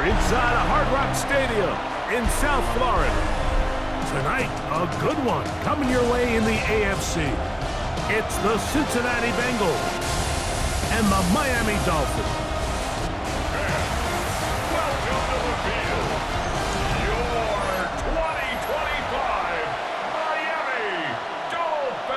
here inside a Hard Rock Stadium in South Florida. Tonight, a good one coming your way in the AFC. It's the Cincinnati Bengals and the Miami Dolphins. Welcome to the field, your 2025 Miami Dolphins.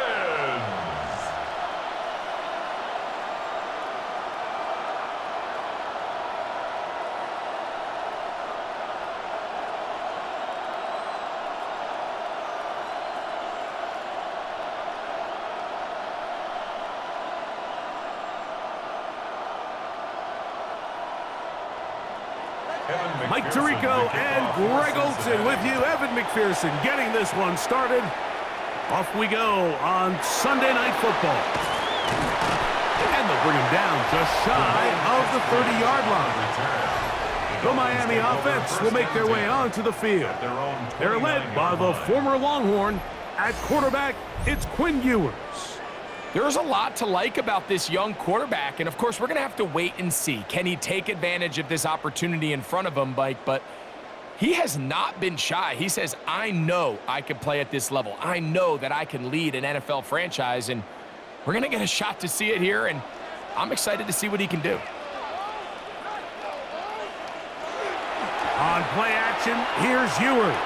Mike Tirico and Greg Olson with you. Evan McPherson getting this one started. Off we go on Sunday Night Football. And they'll bring him down just shy of the 30-yard line. The Miami offense will make their way onto the field. They're led by the former Longhorn. At quarterback, it's Quinn Ewers. There's a lot to like about this young quarterback, and of course, we're going to have to wait and see. Can he take advantage of this opportunity in front of him, Mike? But he has not been shy. He says, I know I can play at this level. I know that I can lead an NFL franchise, and we're going to get a shot to see it here, and I'm excited to see what he can do. On play action, here's Ewers.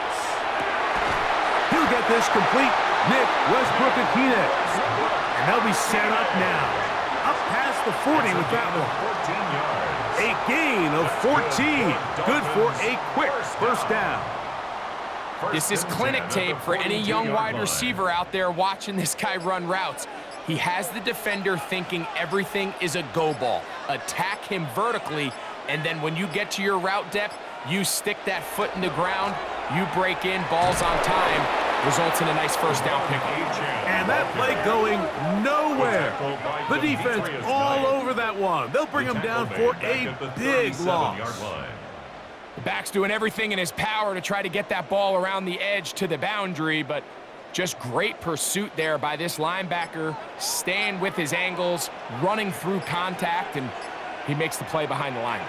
He'll get this complete. Nick Westbrook-Akine. And they'll be set up now. Up past the 40 with that one. A gain of 14. Good for a quick first down. This is clinic tape for any young wide receiver out there watching this guy run routes. He has the defender thinking everything is a go ball. Attack him vertically, and then when you get to your route depth, you stick that foot in the ground, you break in, balls on time. Results in a nice first down pickup. And that play going nowhere. The defense all over that one. They'll bring him down for a big loss. The back's doing everything in his power to try to get that ball around the edge to the boundary, but just great pursuit there by this linebacker, staying with his angles, running through contact, and he makes the play behind the line.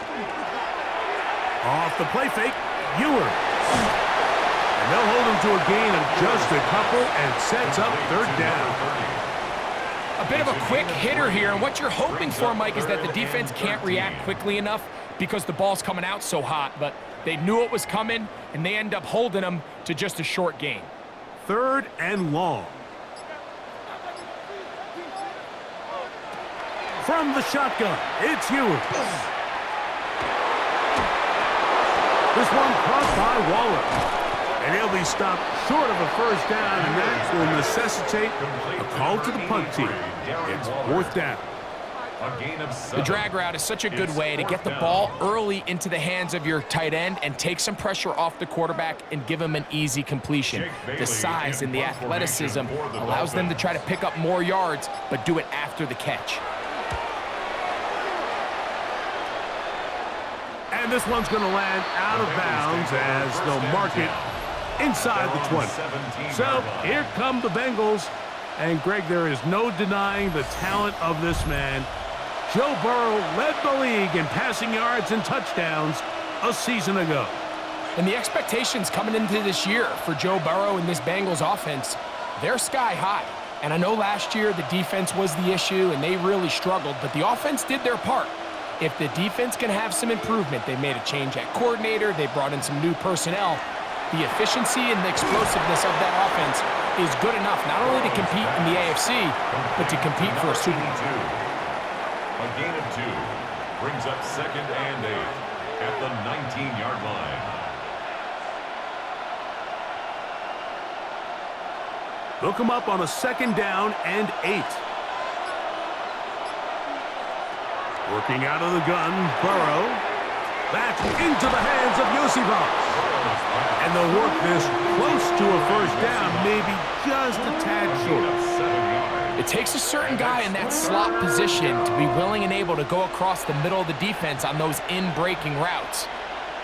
Off the play fake, Ewers. And they'll hold him to a gain of just a couple and sets up third down. A bit of a quick hitter here, and what you're hoping for, Mike, is that the defense can't react quickly enough because the ball's coming out so hot, but they knew it was coming, and they end up holding him to just a short gain. Third and long. From the shotgun, it's Ewers. This one caught by Waller. And he'll be stopped short of a first down, and that will necessitate a call to the punt team. It's fourth down. The drag route is such a good way to get the ball early into the hands of your tight end and take some pressure off the quarterback and give him an easy completion. The size and the athleticism allows them to try to pick up more yards, but do it after the catch. And this one's going to land out of bounds as they'll mark it inside the 20. So here come the Bengals. And Greg, there is no denying the talent of this man. Joe Burrow led the league in passing yards and touchdowns a season ago. And the expectations coming into this year for Joe Burrow and this Bengals offense, they're sky high. And I know last year the defense was the issue and they really struggled, but the offense did their part. If the defense can have some improvement, they made a change at coordinator, they brought in some new personnel. The efficiency and the explosiveness of that offense is good enough not only to compete in the AFC, but to compete for a Super Bowl. A gain of 2 brings up 2nd and 8 at the 19-yard line. They'll come up on a 2nd down and 8. Working out of the gun, Burrow. Back into the hands of Yosivas. And they'll work this close to a first down, maybe just a tad short. It takes a certain guy in that slot position to be willing and able to go across the middle of the defense on those in-breaking routes.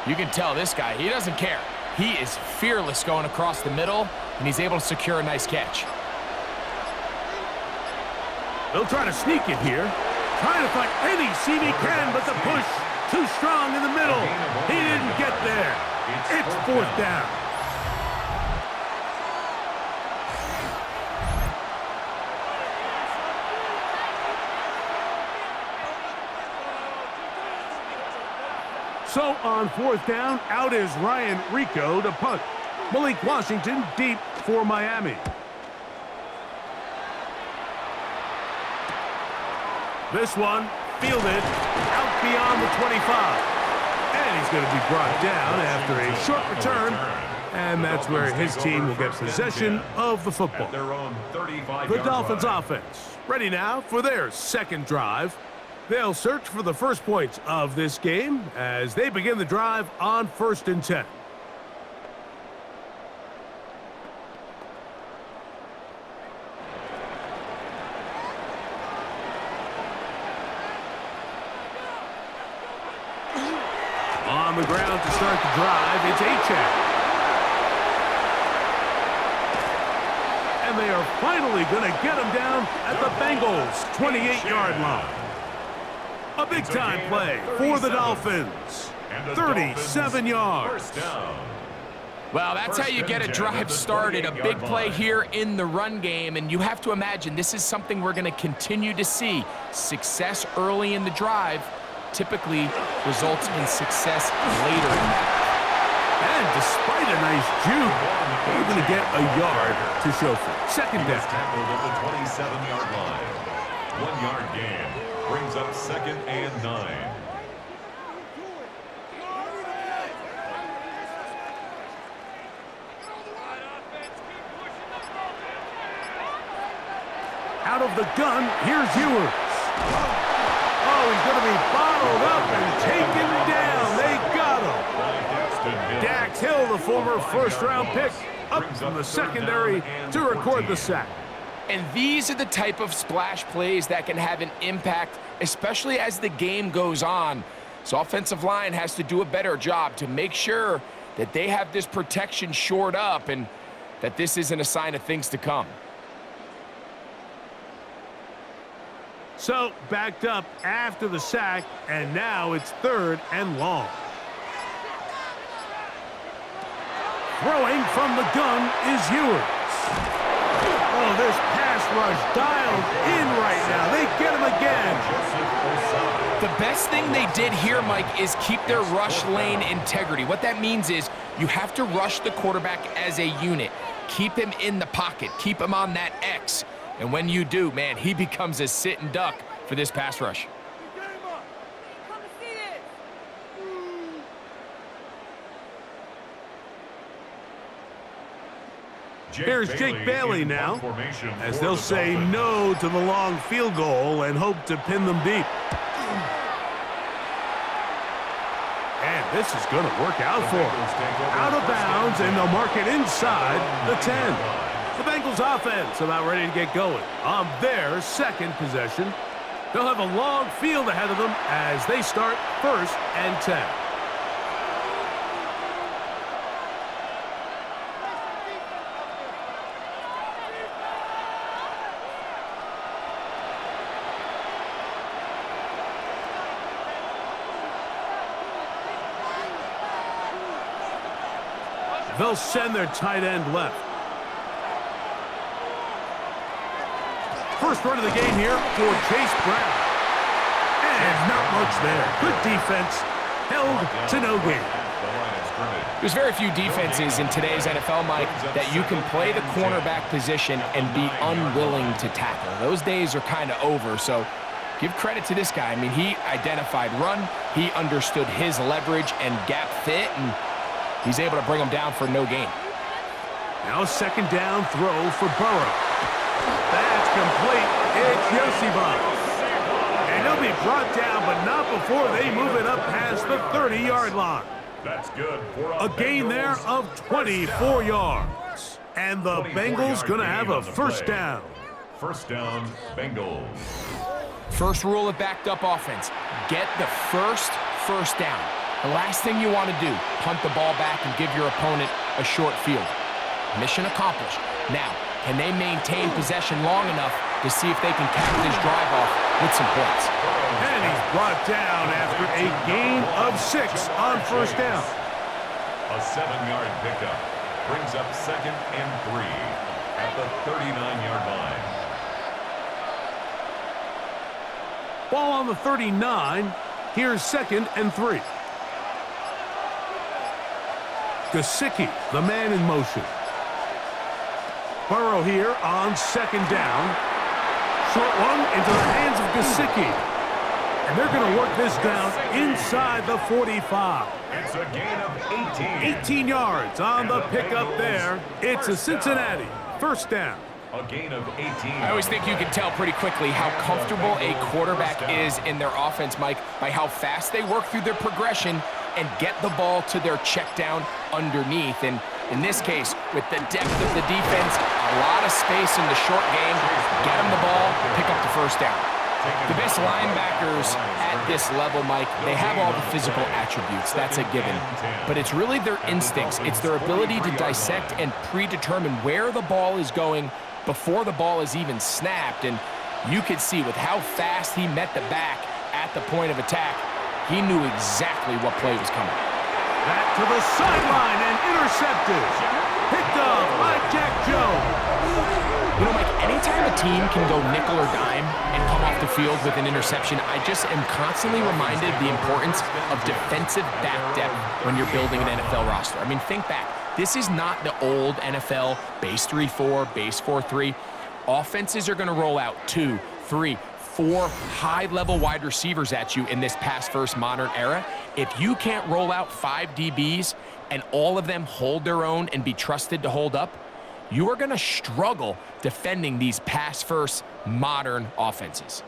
You can tell this guy, he doesn't care. He is fearless going across the middle, and he's able to secure a nice catch. They'll try to sneak it here. Trying to find any seam he can, but the push too strong in the middle. He didn't fourth down. So on fourth down, out is Ryan Rico to punt. Malik Washington deep for Miami. This one fielded out beyond the 25. And he's going to be brought down after a short return. And that's where his team will get possession of the football. The Dolphins offense ready now for their second drive. They'll search for the first points of this game as they begin the drive on 1st and 10. On the ground to start the drive, it's Achane. And they are finally going to get him down at the Bengals' 28-yard line. A big-time play for the Dolphins. 37 yards. Well, that's how you get a drive started. A big play here in the run game, and you have to imagine this is something we're going to continue to see. Success early in the drive typically results in success later in that. And despite a nice juke, they're going to get a yard to show for it. Second down. Tackled at the 27-yard line. 1-yard gain brings up 2nd and 9. Out of the gun, here's Ewers. Oh, he's going to be bottled up and taken down. They got him. Dax Hill, the former first-round pick, up from the secondary to record the sack. And these are the type of splash plays that can have an impact, especially as the game goes on. So offensive line has to do a better job to make sure that they have this protection shored up and that this isn't a sign of things to come. So backed up after the sack, and now it's 3rd and long. Throwing from the gun is Ewers. Oh, this pass rush dialed in right now. They get him again. The best thing they did here, Mike, is keep their rush lane integrity. What that means is you have to rush the quarterback as a unit. Keep him in the pocket. Keep him on that X. And when you do, man, he becomes a sitting duck for this pass rush. Here's Jake Bailey now, as they'll say no to the long field goal and hope to pin them deep. And this is going to work out for them. Out of bounds, and they'll mark it inside the 10. The Bengals offense about ready to get going on their second possession. They'll have a long field ahead of them as they start 1st and 10. They'll send their tight end left. First run of the game here for Chase Brown. And not much there. Good defense. Held to no gain. There's very few defenses in today's NFL, Mike, that you can play the cornerback position and be unwilling to tackle. Those days are kind of over, so give credit to this guy. I mean, he identified run, he understood his leverage and gap fit, and he's able to bring him down for no gain. Now a second down throw for Burrow. That's complete. It's Yosibon. And he'll be brought down, but not before they move it up past the 30-yard line. That's good. A gain there of 24 yards. And the Bengals going to have a first down. First down, Bengals. First rule of backed up offense. Get the first down. The last thing you want to do, punt the ball back and give your opponent a short field. Mission accomplished. Now, can they maintain possession long enough to see if they can cap this drive off with some points? And he's brought down after a gain of 6 on first down. A 7-yard pickup brings up 2nd and 3 at the 39-yard line. Ball on the 39. Here's 2nd and 3. Gesicki, the man in motion. Burrow here on 2nd down. Short one into the hands of Gesicki. And they're going to work this down inside the 45. It's a gain of 18. 18 yards on the pickup there. It's a Cincinnati first down. A gain of 18. I always think you can tell pretty quickly how comfortable a quarterback is in their offense, Mike, by how fast they work through their progression and get the ball to their check down underneath. And in this case, with the depth of the defense, a lot of space in the short game, get them the ball, pick up the first down. The best linebackers at this level, Mike, they have all the physical attributes. That's a given. But it's really their instincts. It's their ability to dissect and predetermine where the ball is going before the ball is even snapped. And you could see with how fast he met the back at the point of attack, he knew exactly what play was coming. Back to the sideline and intercepted. Picked up by Jack Jones. You know, Mike, anytime a team can go nickel or dime and come off the field with an interception, I just am constantly reminded the importance of defensive back depth when you're building an NFL roster. I mean, think back. This is not the old NFL base 3-4, base 4-3. Offenses are going to roll out 2, 3, 4 high-level wide receivers at you in this pass-first modern era. If you can't roll out 5 DBs and all of them hold their own and be trusted to hold up, you are going to struggle defending these pass-first modern offenses.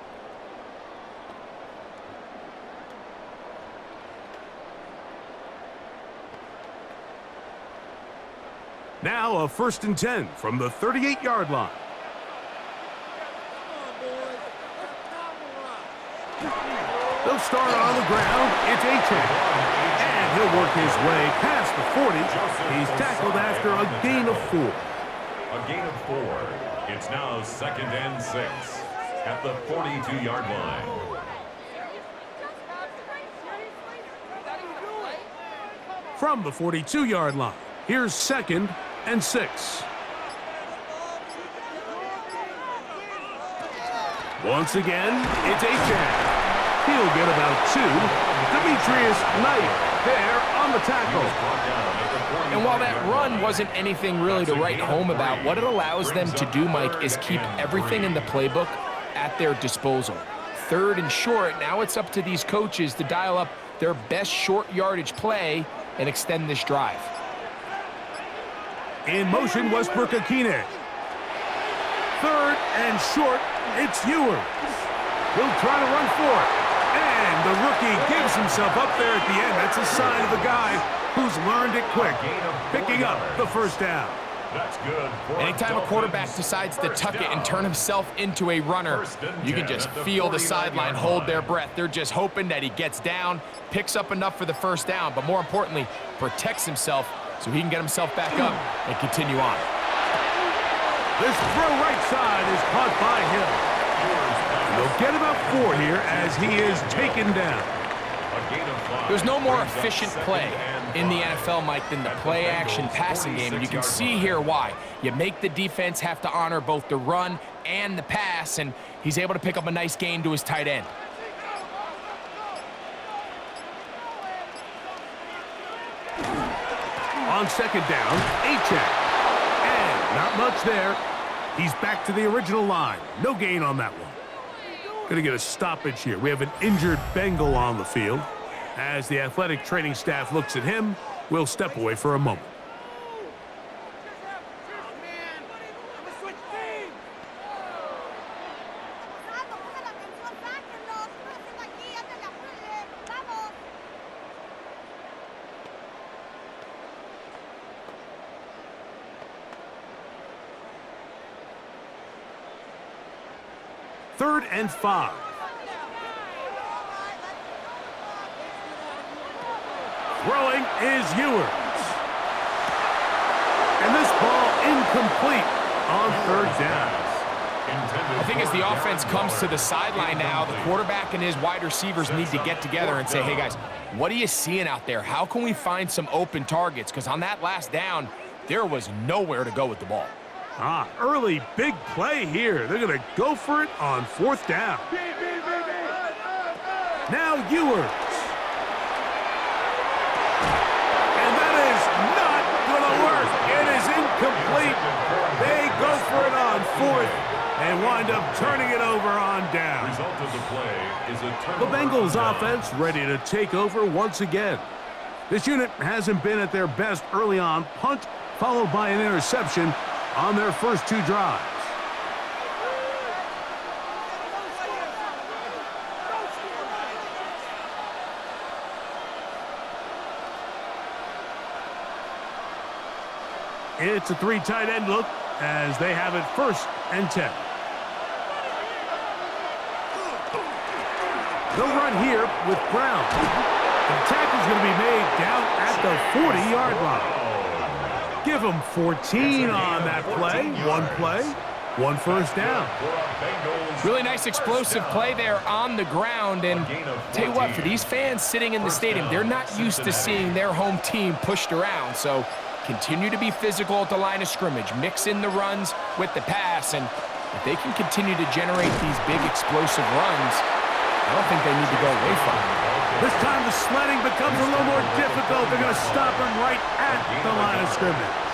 Now a 1st and 10 from the 38-yard line. They'll start on the ground. It's Achane. And he'll work his way past the 40. He's tackled after a gain of 4. A gain of 4. It's now 2nd and 6 at the 42-yard line. From the 42-yard line, here's 2nd and 6. Once again, it's Achane. He'll get about 2. Demetrius Knight there on the tackle. And while that run wasn't anything really to write home about, what it allows them to do, Mike, is keep everything in the playbook at their disposal. 3rd and short, now it's up to these coaches to dial up their best short yardage play and extend this drive. In motion, Westbrook-Akine. 3rd and short, it's Ewers. He'll try to run for it. And the rookie gives himself up there at the end. That's a sign of a guy who's learned it quick, picking up the first down. That's good. Anytime a quarterback decides to tuck it and turn himself into a runner, you can just feel the sideline hold their breath. They're just hoping that he gets down, picks up enough for the first down, but more importantly, protects himself so he can get himself back up and continue on. This throw right side is caught by Hill. They'll get about 4 here as he is taken down. There's no more efficient play in the NFL, Mike, than the play-action passing game. And you can see here why. You make the defense have to honor both the run and the pass, and he's able to pick up a nice gain to his tight end. On 2nd down, Achane. And not much there. He's back to the original line. No gain on that one. Going to get a stoppage here. We have an injured Bengal on the field. As the athletic training staff looks at him, we'll step away for a moment. Third and 5. Throwing is Ewers. And this ball incomplete on 3rd down. I think as the offense comes to the sideline now, the quarterback and his wide receivers need to get together and say, hey, guys, what are you seeing out there? How can we find some open targets? Because on that last down, there was nowhere to go with the ball. Early big play here. They're going to go for it on 4th down. Now Ewers. And that is not going to work. It is incomplete. They go for it on 4th and wind up turning it over on down. Result of the play is a The turnover. Bengals offense ready to take over once again. This unit hasn't been at their best early on. Punt followed by an interception on their first 2 drives. It's a 3 tight end look as they have it 1st and 10. They'll run here with Brown. The tackle's going to be made down at the 40-yard line. Give them 14 on that play. 1 first down. Really nice explosive play there on the ground. And tell you what, for these fans sitting in the stadium, they're not used to seeing their home team pushed around. So continue to be physical at the line of scrimmage. Mix in the runs with the pass. And if they can continue to generate these big explosive runs, I don't think they need to go away from it. This time the sledding becomes a little more difficult. They're going to stop him right at the line of scrimmage.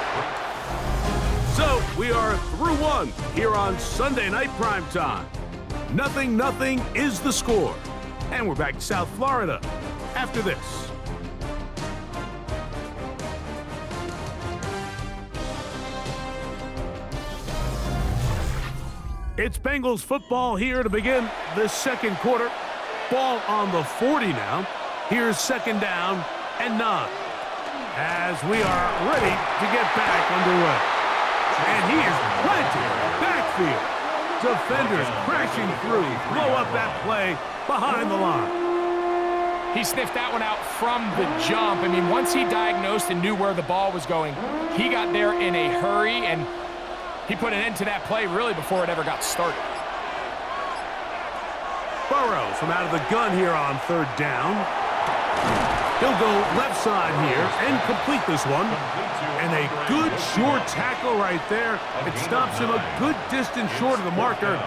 So we are through 1 here on Sunday Night Primetime. 0-0 is the score. And we're back to South Florida after this. It's Bengals football here to begin the 2nd quarter. Ball on the 40 now. Here's 2nd down and 9. As we are ready to get back underway. And he is planted backfield. Defenders crashing through. Blow up that play behind the line. He sniffed that one out from the jump. I mean, once he diagnosed and knew where the ball was going, he got there in a hurry, and he put an end to that play really before it ever got started. Burrow from out of the gun here on 3rd down. He'll go left side here and complete this one. And a good short tackle right there. It stops him a good distance short of the marker.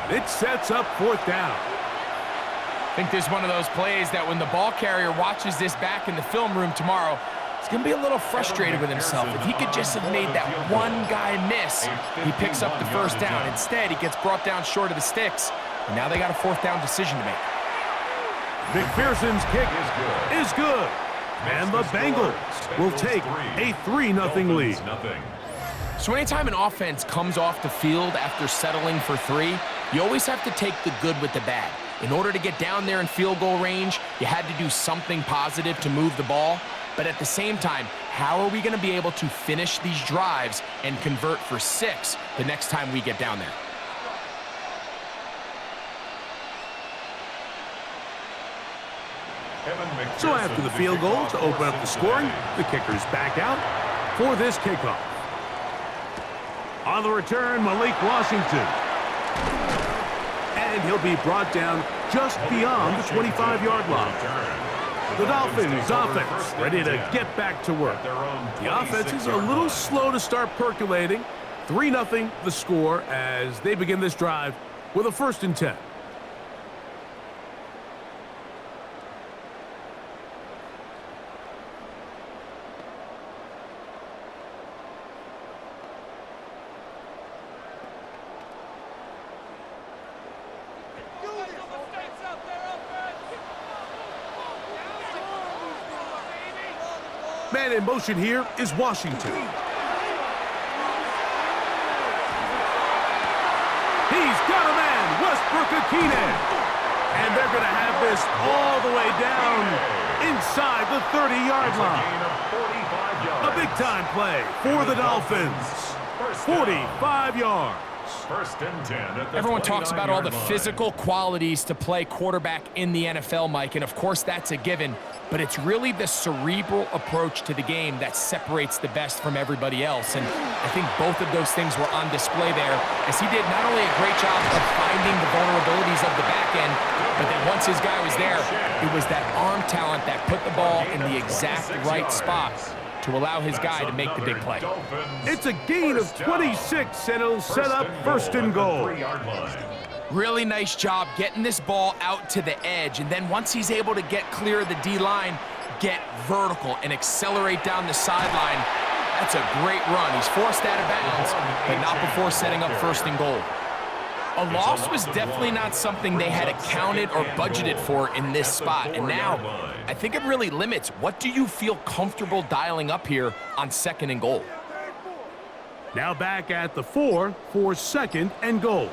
It sets up 4th down. I think this is one of those plays that when the ball carrier watches this back in the film room tomorrow, he's going to be a little frustrated with himself. If he could just have made that one guy miss, he picks up the 1st down. Instead, he gets brought down short of the sticks. And now they got a 4th down decision to make. McPherson's kick is good. And the Bengals will take a 3-0 lead. So anytime an offense comes off the field after settling for 3, you always have to take the good with the bad. In order to get down there in field goal range, you had to do something positive to move the ball. But at the same time, how are we going to be able to finish these drives and convert for 6 the next time we get down there? So after the field goal to open up the scoring, the kicker's back out for this kickoff. On the return, Malik Washington. And he'll be brought down just beyond the 25-yard line. The Dolphins offense ready to get back to work. The offense is a little slow to start percolating. 3-0 the score as they begin this drive with a 1st and 10. Man in motion here is Washington. He's got a man, Westbrook-Ikhine. And they're going to have this all the way down inside the 30-yard line. A big-time play for the Dolphins. 45 yards. First and 10 at the Everyone talks about all the 29-yard line. physical qualities to play quarterback in the NFL, Mike, and of course that's a given, but it's really the cerebral approach to the game that separates the best from everybody else, and I think both of those things were on display there, as he did not only a great job of finding the vulnerabilities of the back end, but then once his guy was there, it was that arm talent that put the ball in the exact right spot to allow his guy to make the big play. It's a gain of 26, and it'll set up first and goal. Really nice job getting this ball out to the edge, and then once he's able to get clear of the D-line, get vertical and accelerate down the sideline. That's a great run. He's forced out of bounds, but not before setting up first and goal. A loss was definitely not something they had accounted or budgeted for in this spot, and now I think it really limits what do you feel comfortable dialing up here on second and goal. Now back at the 4 for second and goal.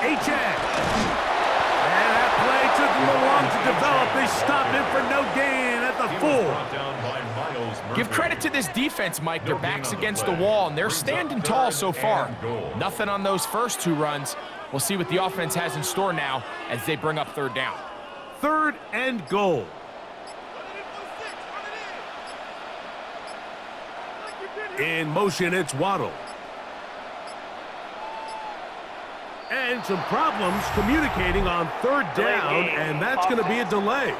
H.A. And that play took a little long to develop. They stopped it for no gain at the 4. Give credit to this defense, Mike. Their back's against the wall, and they're standing tall so far. Nothing on those first two runs. We'll see what the offense has in store now as they bring up third down. Third and goal. In motion, it's Waddle. And some problems communicating on third down, and that's going to be a delay.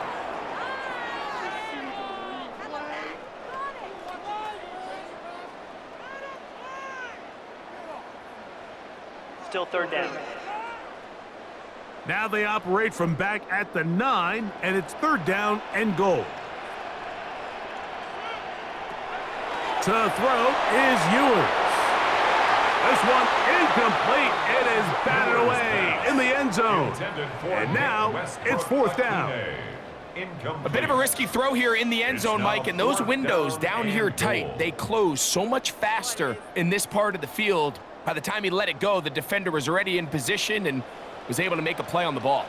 Still third down. Now they operate from back at the 9, and it's third down and goal. To throw is Ewers. This one incomplete. It is batted away in the end zone. And now it's fourth down. A bit of a risky throw here in the end zone, Mike, and those windows down here tight, they close so much faster in this part of the field. By the time he let it go, the defender was already in position and was able to make a play on the ball.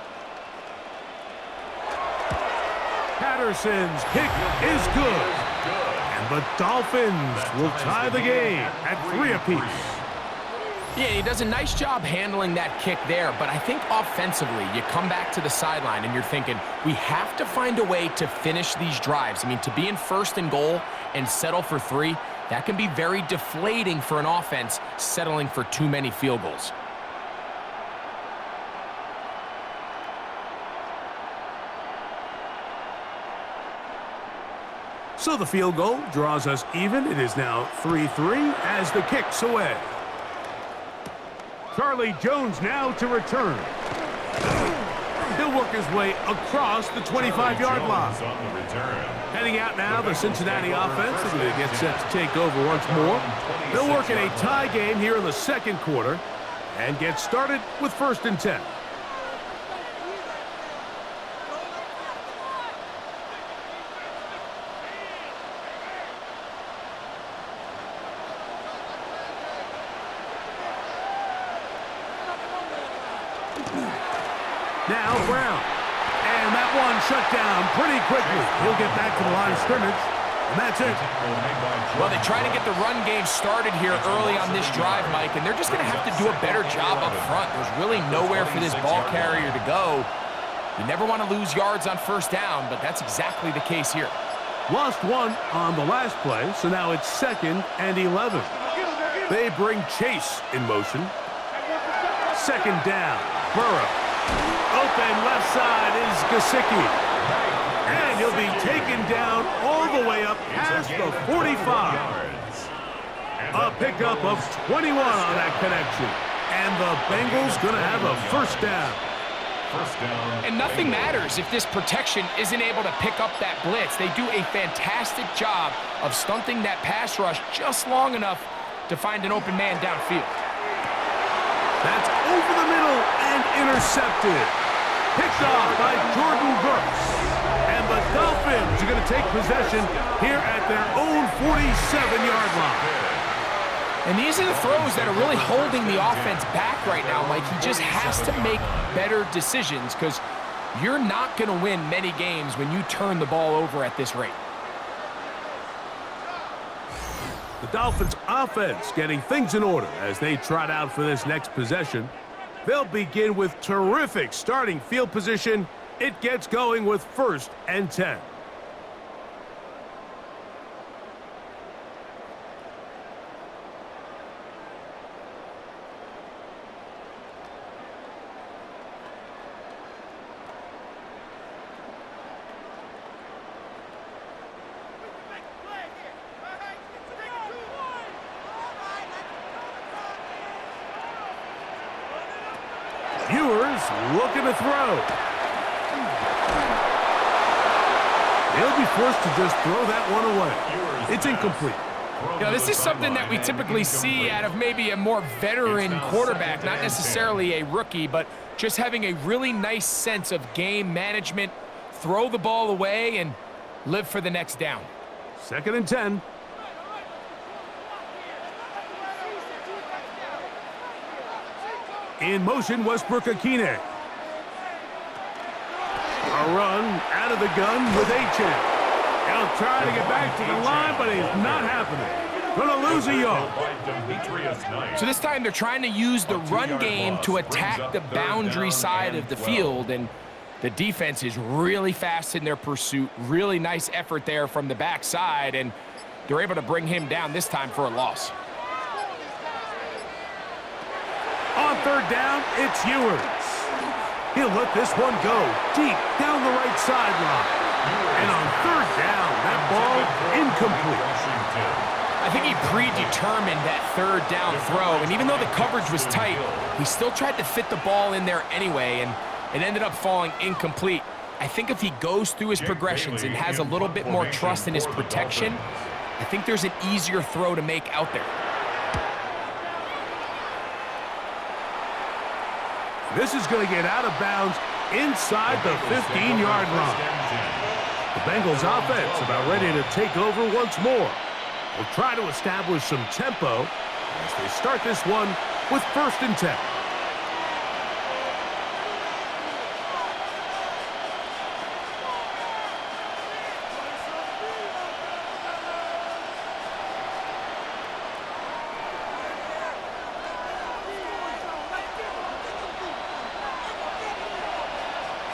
Patterson's kick is good. And the Dolphins will tie the game at 3 apiece. Yeah, he does a nice job handling that kick there, but I think offensively, you come back to the sideline and you're thinking, we have to find a way to finish these drives. I mean, to be in first and goal and settle for 3, that can be very deflating for an offense settling for too many field goals. So the field goal draws us even. It is now 3-3 as the kick's away. Charlie Jones now to return. He'll work his way across the 25-yard line. Heading out now, the Cincinnati offense is going to get set to take over once more. They'll work in a tie game here in the second quarter and get started with first and 10. Now Brown. And that one shut down pretty quickly. He'll get back to the line of scrimmage. And that's it. Well, they try to get the run game started here early on this drive, Mike, and they're just going to have to do a better job up front. There's really nowhere for this ball carrier to go. You never want to lose yards on first down, but that's exactly the case here. Lost one on the last play, so now it's second and 11. They bring Chase in motion. Second down, Burrow. Open left side is Gesicki. And he'll be taken down all the way up past the 45. A pickup of 21 on that connection. And the Bengals going to have a first down. And nothing matters if this protection isn't able to pick up that blitz. They do a fantastic job of stunting that pass rush just long enough to find an open man downfield. That's over the middle and intercepted. Picked off by Jordan Brooks. And the Dolphins are going to take possession here at their own 47-yard line. And these are the throws that are really holding the offense back right now, Mike. He just has to make better decisions because you're not going to win many games when you turn the ball over at this rate. The Dolphins offense getting things in order as they trot out for this next possession. They'll begin with terrific starting field position. It gets going with 1st and 10. Ewers looking to throw. He'll be forced to just throw that one away. It's incomplete. Yeah, this is something that we typically see out of maybe a more veteran quarterback, not necessarily a rookie, but just having a really nice sense of game management, throw the ball away, and live for the next down. 2nd and 10. In motion, Westbrook-Akine. A run out of the gun with Achane. He'll try to get back to the line, but it's not happening. Gonna lose a yard. So this time they're trying to use the run game to attack the boundary side of the field, and the defense is really fast in their pursuit. Really nice effort there from the backside, and they're able to bring him down this time for a loss. On 3rd down, it's Ewers. He'll let this one go deep down the right sideline. And on 3rd down, that ball incomplete. I think he predetermined that 3rd down throw, and even though the coverage was tight, he still tried to fit the ball in there anyway, and it ended up falling incomplete. I think if he goes through his progressions and has a little bit more trust in his protection, I think there's an easier throw to make out there. This is going to get out of bounds inside the 15-yard line. The Bengals offense about ready to take over once more. They'll try to establish some tempo as they start this one with 1st and 10.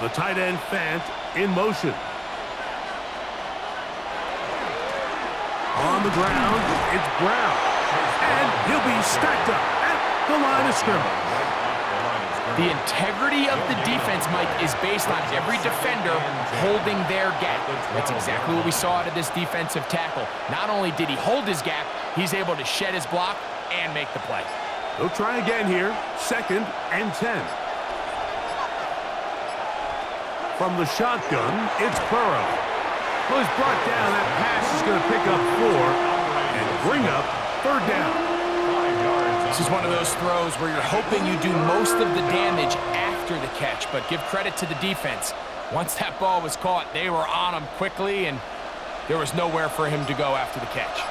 The tight end, Fant, in motion. On the ground, it's Brown. And he'll be stacked up at the line of scrimmage. The integrity of the defense, Mike, is based on every defender holding their gap. That's exactly what we saw out of this defensive tackle. Not only did he hold his gap, he's able to shed his block and make the play. They'll try again here, 2nd and 10. From the shotgun, it's Burrow. Well, he's brought down. That pass is going to pick up 4 and bring up 3rd down. This is one of those throws where you're hoping you do most of the damage after the catch, but give credit to the defense. Once that ball was caught, they were on him quickly, and there was nowhere for him to go after the catch.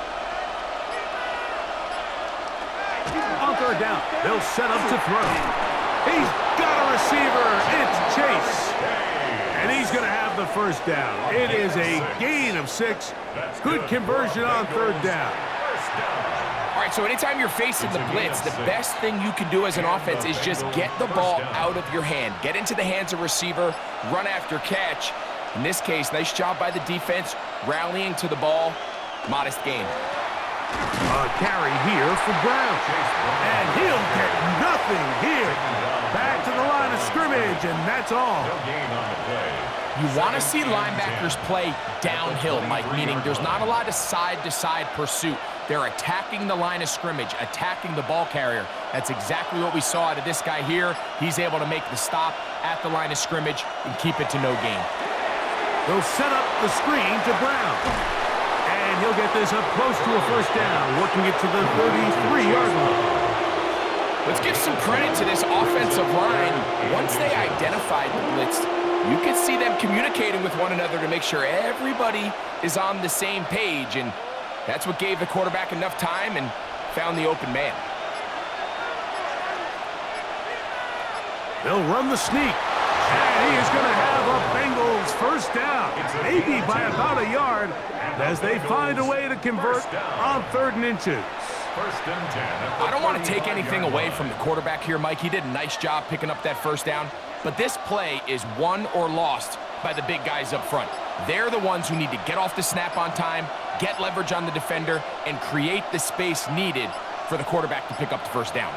On 3rd down, they'll set up to throw. He's got a receiver. It's Chase. And he's going to have the 1st down. It is a gain of 6. Good conversion on 3rd down. All right, so anytime you're facing the blitz, the best thing you can do as an offense is just get the ball out of your hand. Get into the hands of receiver, run after catch. In this case, nice job by the defense, rallying to the ball. Modest gain. A carry here for Brown. And he'll get nothing here. Back to the line of scrimmage, and that's all. You want to see linebackers play downhill, Mike, meaning there's not a lot of side-to-side pursuit. They're attacking the line of scrimmage, attacking the ball carrier. That's exactly what we saw out of this guy here. He's able to make the stop at the line of scrimmage and keep it to no gain. They'll set up the screen to Brown. And he'll get this up close to a 1st down, working it to the 33-yard line. Let's give some credit to this offensive line. Once they identified the blitz, you can see them communicating with one another to make sure everybody is on the same page, and that's what gave the quarterback enough time and found the open man. They'll run the sneak, and he is going to have the Bengals first down, maybe by about a yard, as they find a way to convert on 3rd and inches. First and 10. I don't want to take anything away from the quarterback here, Mike. He did a nice job picking up that first down. But this play is won or lost by the big guys up front. They're the ones who need to get off the snap on time, get leverage on the defender, and create the space needed for the quarterback to pick up the first down.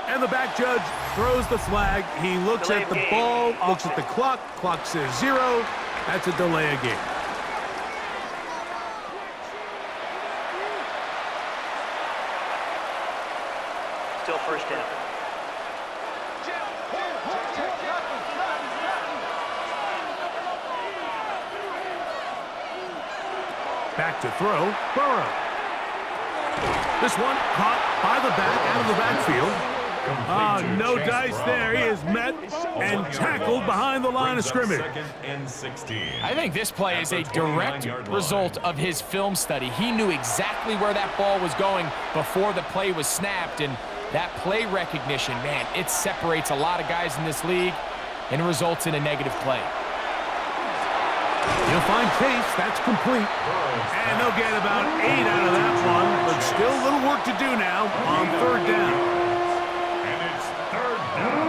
And the back judge throws the flag. He looks Delay at the of game. ball, looks at the clock. Clock says 0. That's a delay of game. Still first down. Back to throw, Burrow. This one caught by the back, out of the backfield. No dice there. He is met and tackled behind the line of scrimmage. Second and 16. I think this play is a direct result of his film study. He knew exactly where that ball was going before the play was snapped, and that play recognition, man, it separates a lot of guys in this league and results in a negative play. He'll find Chase. That's complete. And they'll get about 8 out of that one, but still a little work to do now on 3rd down. And it's 3rd down.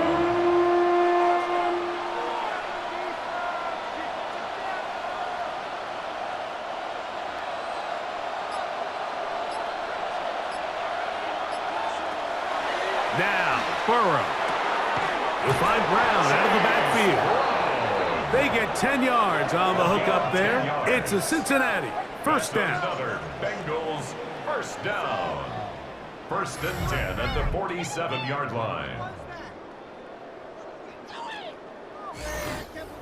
Now, Burrow. He'll find Brown out of the backfield. They get 10 yards on the hook up there. It's a Cincinnati first down. Another Bengals first down. First and 10 at the 47-yard line.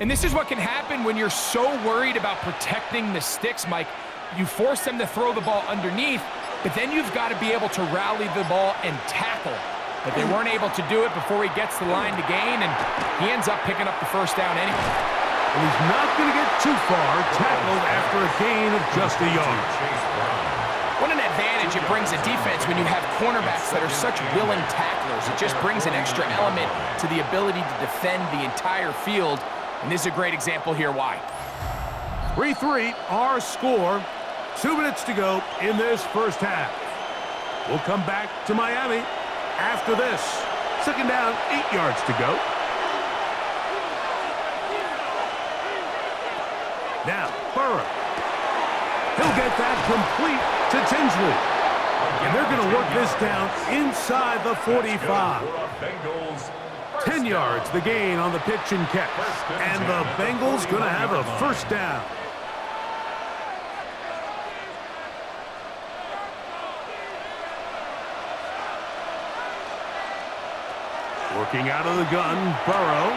And this is what can happen when you're so worried about protecting the sticks, Mike. You force them to throw the ball underneath, but then you've got to be able to rally the ball and tackle. But they weren't able to do it before he gets the line to gain, and he ends up picking up the first down anyway. And he's not going to get too far, tackled after a gain of just a yard. What an advantage it brings a defense when you have cornerbacks that are such willing tacklers. It just brings an extra element to the ability to defend the entire field, and this is a great example here why. 3-3, our score. 2 minutes to go in this first half. We'll come back to Miami after this. 2nd down, 8 yards to go. Now, Burrow. He'll get that complete to Tinsley. And they're going to work this down inside the 45. 10 yards, the gain on the pitch and catch. And the Bengals going to have a first down. Working out of the gun, Burrow.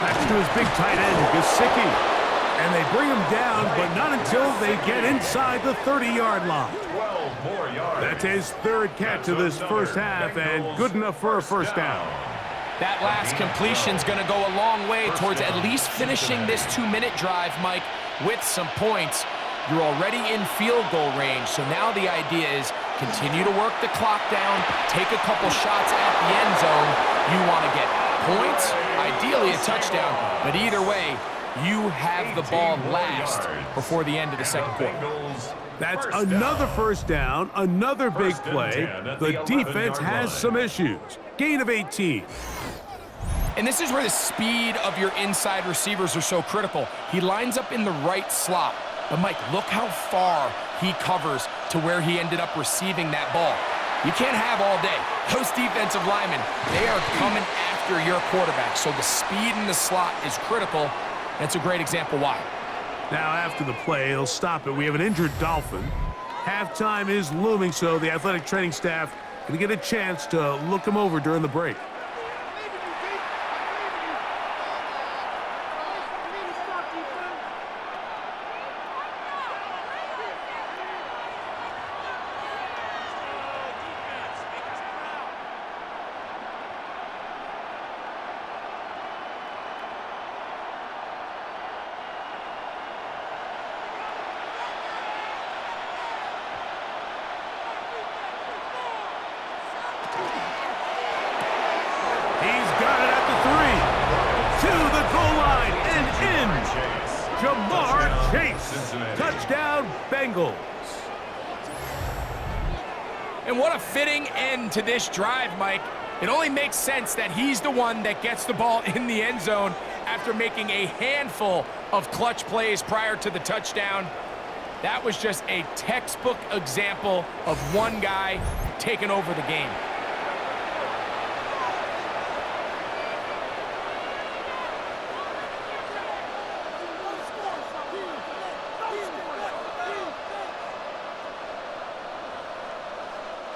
Back to his big tight end, Gesicki. And they bring him down, but not until they get inside the 30-yard line. 12 more yards. That's his 3rd catch of this first half, and good enough for a first down. That last completion's going to go a long way towards at least finishing this 2-minute drive, Mike, with some points. You're already in field goal range, so now the idea is continue to work the clock down, take a couple shots at the end zone. You want to get points, ideally a touchdown, but either way, you have the ball last before the end of the second quarter. That's another first down, another big play. The defense has some issues. Gain of 18. And this is where the speed of your inside receivers are so critical. He lines up in the right slot. But, Mike, look how far he covers to where he ended up receiving that ball. You can't have all day. Those defensive linemen, they are coming after your quarterback. So the speed in the slot is critical. That's a great example why. Now, after the play, they'll stop it. We have an injured Dolphin. Halftime is looming, so the athletic training staff going to get a chance to look him over during the break. Jamar Chase. Cincinnati. Touchdown, Bengals. And what a fitting end to this drive, Mike. It only makes sense that he's the one that gets the ball in the end zone after making a handful of clutch plays prior to the touchdown. That was just a textbook example of one guy taking over the game.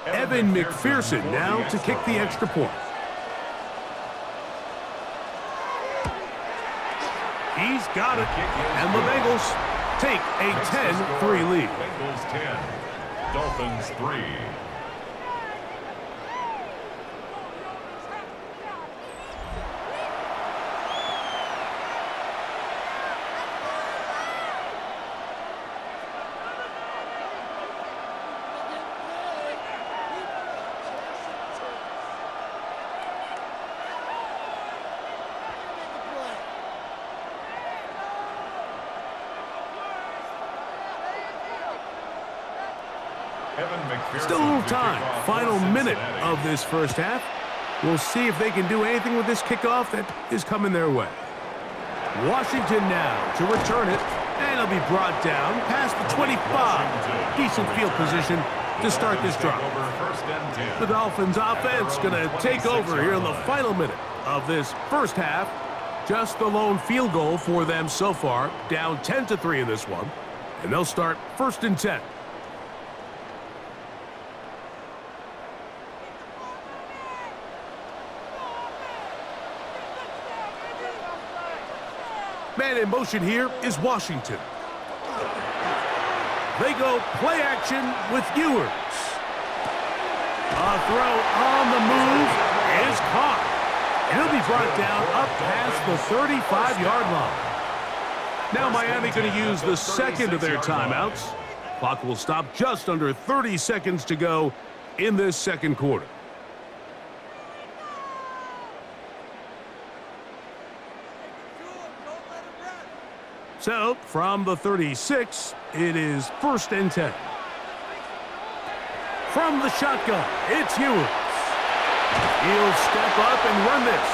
Evan McPherson now to kick the extra point. He's got it. And the Bengals take a 10-3 lead. Bengals 10, Dolphins 3. Still a little time. Final minute of this first half. We'll see if they can do anything with this kickoff that is coming their way. Washington now to return it, and it'll be brought down past the 25. Decent field position to start this drive. The Dolphins offense going to take over here in the final minute of this first half. Just the lone field goal for them so far, down 10-3 in this one. And they'll start 1st and 10. Man in motion here is Washington. They go play action with Ewers. A throw on the move is caught. And he'll be brought down up past the 35-yard line. Now Miami going to use the second of their timeouts. Clock will stop just under 30 seconds to go in this second quarter. So, from the 36, it is 1st and 10. From the shotgun, it's Ewers. He'll step up and run this.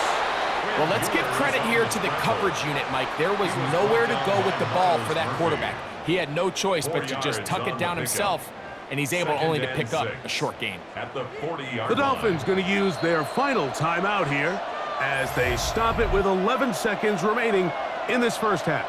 Well, let's give credit here to the coverage unit, Mike. There was nowhere to go with the ball for that quarterback. He had no choice but to just tuck it down himself, and he's able only to pick up a short gain. At the 40-yard The Dolphins going to use their final timeout here as they stop it with 11 seconds remaining in this first half.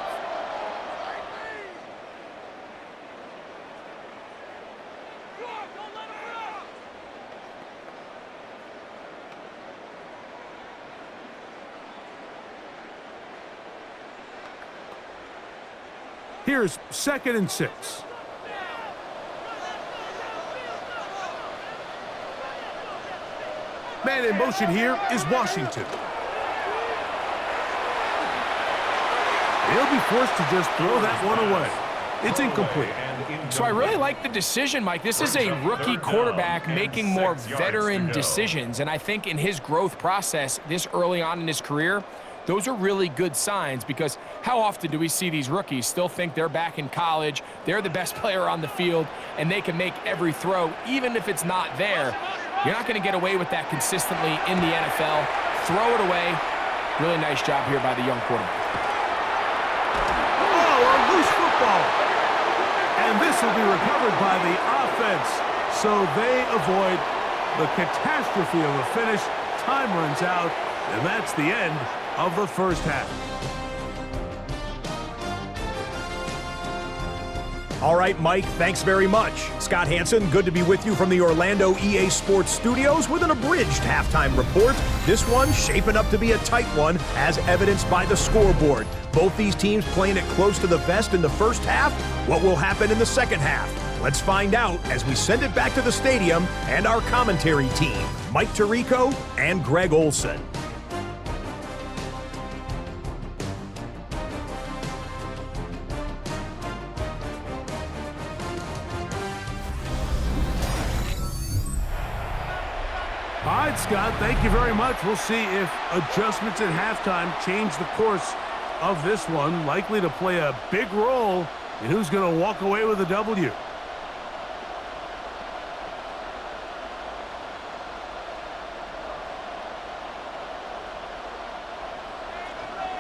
Here's 2nd and 6. Man in motion here is Washington. He'll be forced to just throw that one away. It's incomplete. So I really like the decision, Mike. This is a rookie quarterback making more veteran decisions, and I think in his growth process this early on in his career, those are really good signs, because how often do we see these rookies still think they're back in college, they're the best player on the field, and they can make every throw, even if it's not there. You're not going to get away with that consistently in the NFL. Throw it away. Really nice job here by the young quarterback. Oh, a loose football. And this will be recovered by the offense, so they avoid the catastrophe of a finish. Time runs out, and that's the end of the first half. All right, Mike, thanks very much. Scott Hansen, good to be with you from the Orlando EA Sports Studios with an abridged halftime report. This one shaping up to be a tight one, as evidenced by the scoreboard. Both these teams playing it close to the vest in the first half. What will happen in the second half? Let's find out as we send it back to the stadium and our commentary team, Mike Tirico and Greg Olson. All right, Scott, thank you very much. We'll see if adjustments at halftime change the course of this one, likely to play a big role in who's going to walk away with a W.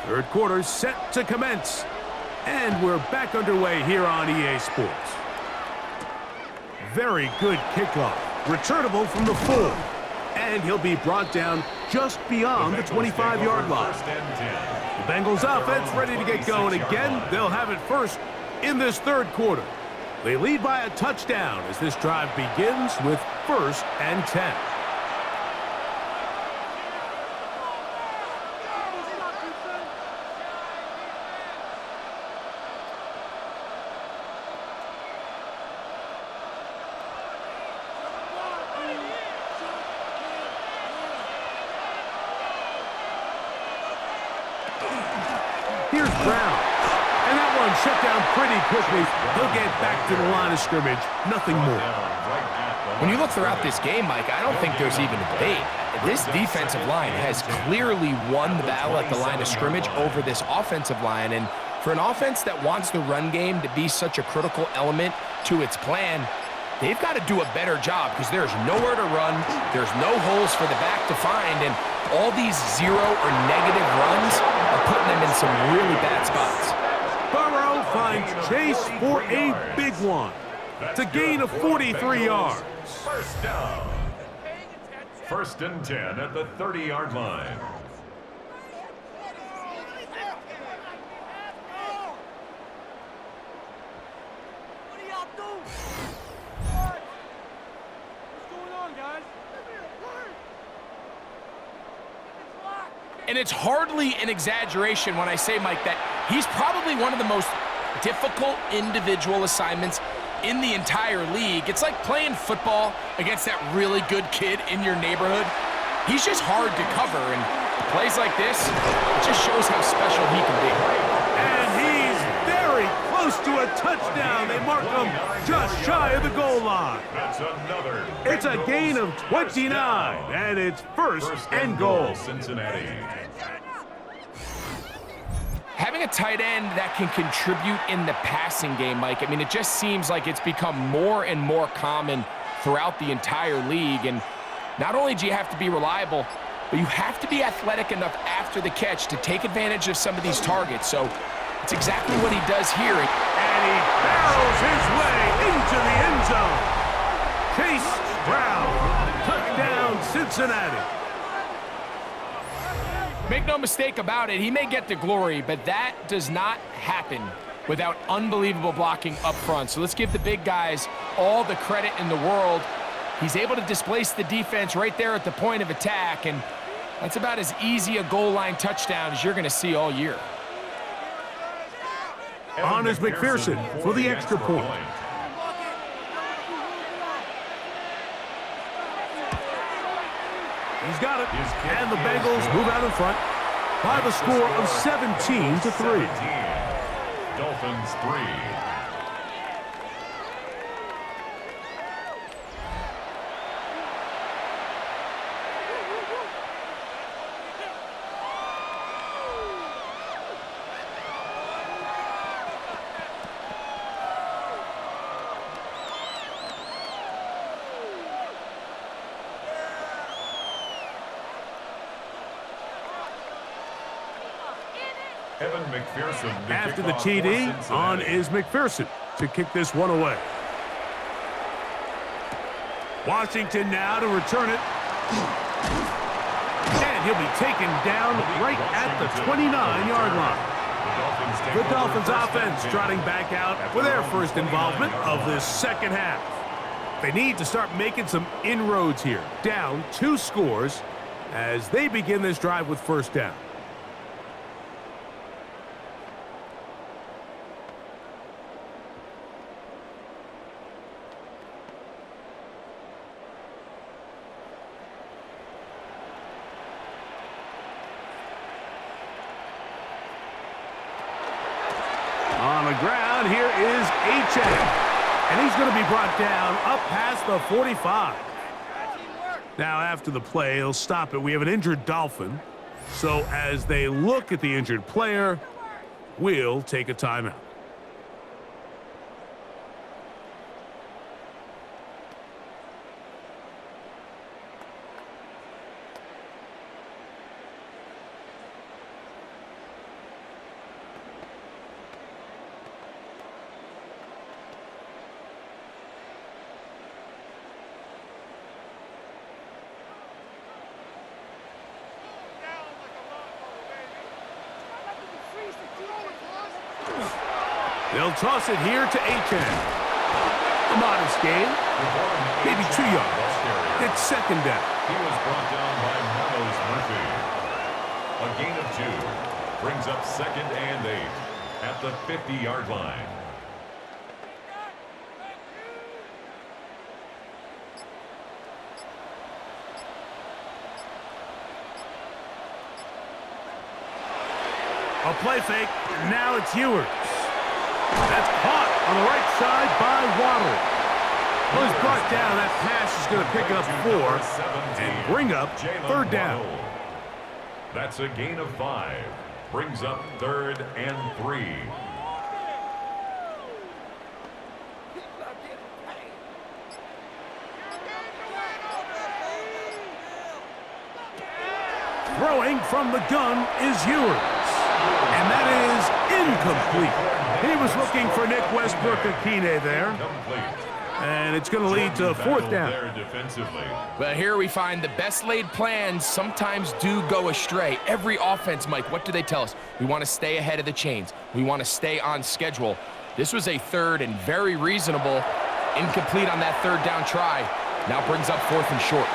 Third quarter set to commence. And we're back underway here on EA Sports. Very good kickoff. Returnable from the 4. And he'll be brought down just beyond the 25-yard line. The Bengals offense ready to get going again. They'll have it first in this third quarter. They lead by a touchdown as this drive begins with 1st and 10. Here's Brown. And that one shut down pretty quickly. He'll get back to the line of scrimmage. Nothing more. When you look throughout this game, Mike, I don't think there's even a debate. This defensive line has clearly won the battle at the line of scrimmage over this offensive line. And for an offense that wants the run game to be such a critical element to its plan, they've got to do a better job because there's nowhere to run. There's no holes for the back to find. And all these 0 or negative runs are putting them in some really bad spots. Burrow finds Chase for a big one. It's a gain of 43 yards. First down. 1st and 10 at the 30-yard line. And it's hardly an exaggeration when I say, Mike, that he's probably one of the most difficult individual assignments in the entire league. It's like playing football against that really good kid in your neighborhood. He's just hard to cover, and plays like this, it just shows how special he can be. And he's very close to a touchdown. They mark him just shy of the goal line. That's another. It's a gain of 29, and it's first and goal. Cincinnati. Having a tight end that can contribute in the passing game, Mike, I mean, it just seems like it's become more and more common throughout the entire league. And not only do you have to be reliable, but you have to be athletic enough after the catch to take advantage of some of these targets. So it's exactly what he does here. And he barrels his way into the end zone. Chase Brown, touchdown Cincinnati. Make no mistake about it, he may get the glory, but that does not happen without unbelievable blocking up front. So let's give the big guys all the credit in the world. He's able to displace the defense right there at the point of attack, and that's about as easy a goal line touchdown as you're going to see all year. On is McPherson for the extra point. He's got it, and the Bengals move out in front by the score of 17-3. Dolphins 3. After the TD, on is McPherson to kick this one away. Washington now to return it. And he'll be taken down right at the 29-yard line. The Dolphins offense trotting back out with their first involvement of this second half. They need to start making some inroads here. Down 2 scores as they begin this drive with first down. On the ground, here is H.A. And he's going to be brought down up past the 45. Now, after the play, he'll stop it. We have an injured Dolphin. So as they look at the injured player, will take a timeout. They'll toss it here to Achane. A modest gain, maybe 2 yards. It's second down. He was brought down by Miles Murphy. A gain of 2 brings up second and 8 at the 50-yard line. A play fake, and now it's Ewers. That's caught on the right side by Waddle. Well, he's brought down. That pass is going to pick up 4 and bring up third down. That's a gain of 5. Brings up third and 3. Throwing from the gun is Ewers. And that is incomplete. He was looking for Nick Westbrook-Akine there. And it's going to lead to fourth down. Well, here we find the best laid plans sometimes do go astray. Every offense, Mike, what do they tell us? We want to stay ahead of the chains. We want to stay on schedule. This was a third and very reasonable. Incomplete on that third down try. Now brings up fourth and short.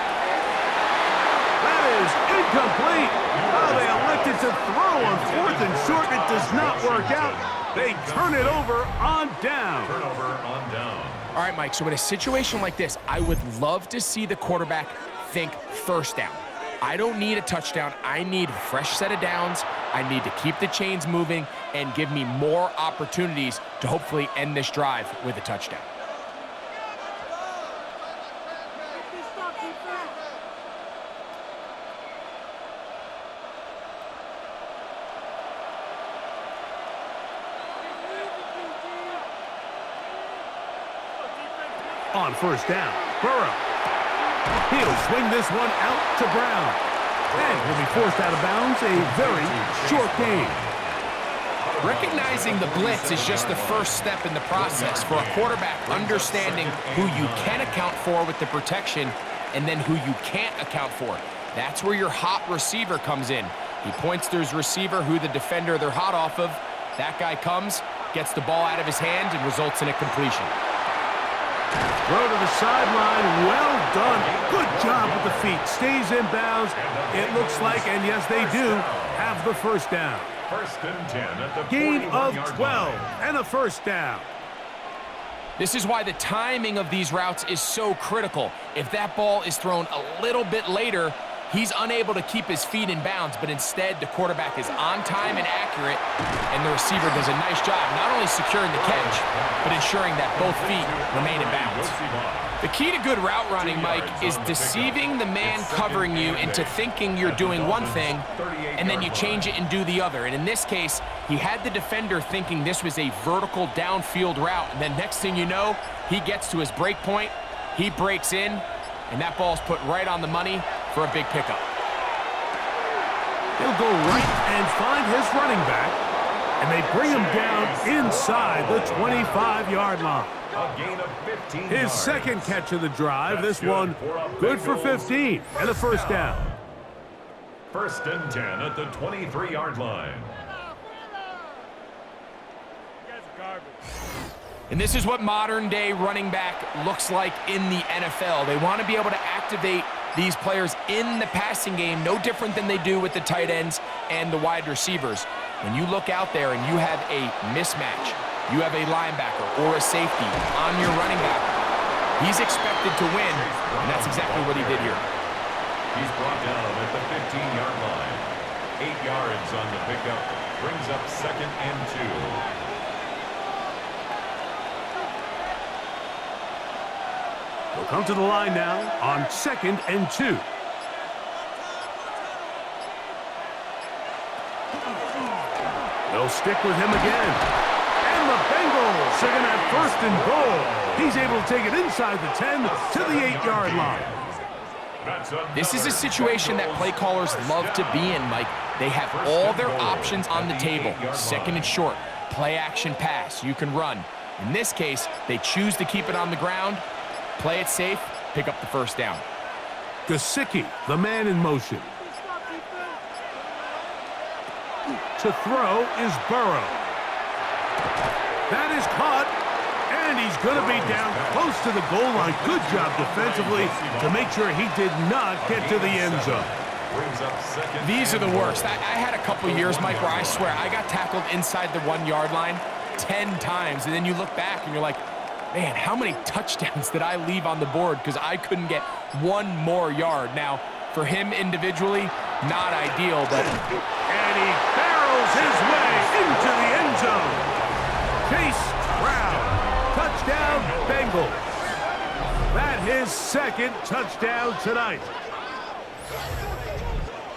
That is incomplete. Oh, they elected to throw on fourth and short. It does not work out. They turn it over on down. Turnover on down. All right, Mike, so in a situation like this, I would love to see the quarterback think first down. I don't need a touchdown. I need a fresh set of downs. I need to keep the chains moving and give me more opportunities to hopefully end this drive with a touchdown. On first down, Burrow. He'll swing this one out to Brown. And he'll be forced out of bounds, a very short gain. Recognizing the blitz is just the first step in the process for a quarterback understanding who you can account for with the protection and then who you can't account for. That's where your hot receiver comes in. He points to his receiver, who the defender they're hot off of. That guy comes, gets the ball out of his hand, and results in a completion. Throw to the sideline, well done. Good job with the feet. Stays in bounds, it looks like, and yes, they do have the first down. First and 10 at the Gain of 41-yard 12 line. and a first down. This is why the timing of these routes is so critical. If that ball is thrown a little bit later, he's unable to keep his feet in bounds, but instead the quarterback is on time and accurate, and the receiver does a nice job not only securing the catch, but ensuring that both feet remain in bounds. The key to good route running, Mike, is deceiving the man covering you into thinking you're doing one thing, and then you change it and do the other. And in this case, he had the defender thinking this was a vertical downfield route, and then next thing you know, he gets to his break point, he breaks in, and that ball's put right on the money for a big pickup. He'll go right and find his running back, and they bring him down inside the 25-yard line. A gain of 15 His yards. second catch of the drive. That's This one good for Bengals 15 and a first down. First and 10 at the 23-yard line. And this is what modern-day running back looks like in the NFL. They want to be able to activate these players in the passing game, no different than they do with the tight ends and the wide receivers. When you look out there and you have a mismatch, you have a linebacker or a safety on your running back, he's expected to win, and that's exactly what he did here. He's brought down at the 15-yard line. 8 yards on the pickup. Brings up second and 2. They'll come to the line now on second and 2. They'll They'll stick with him again. And the Bengals are going to have first and goal. He's able to take it inside the 10 to the 8-yard line. This is a situation that play callers love to be in, Mike. They have all their options on the table. Second and short, play action pass, you can run. In this case, they choose to keep it on the ground, play it safe, pick up the first down. Gesicki, the man in motion. To throw is Burrow. That is caught, and he's going to be down close to the goal line. Good job defensively to make sure he did not get to the end zone. These are the worst. I had a couple years, Mike, where I swear I got tackled inside the 1-yard line 10 times, and then you look back and you're like, man, how many touchdowns did I leave on the board because I couldn't get one more yard? Now, for him individually, not ideal, but... And he barrels his way into the end zone. Chase Brown, touchdown Bengals. That his second touchdown tonight.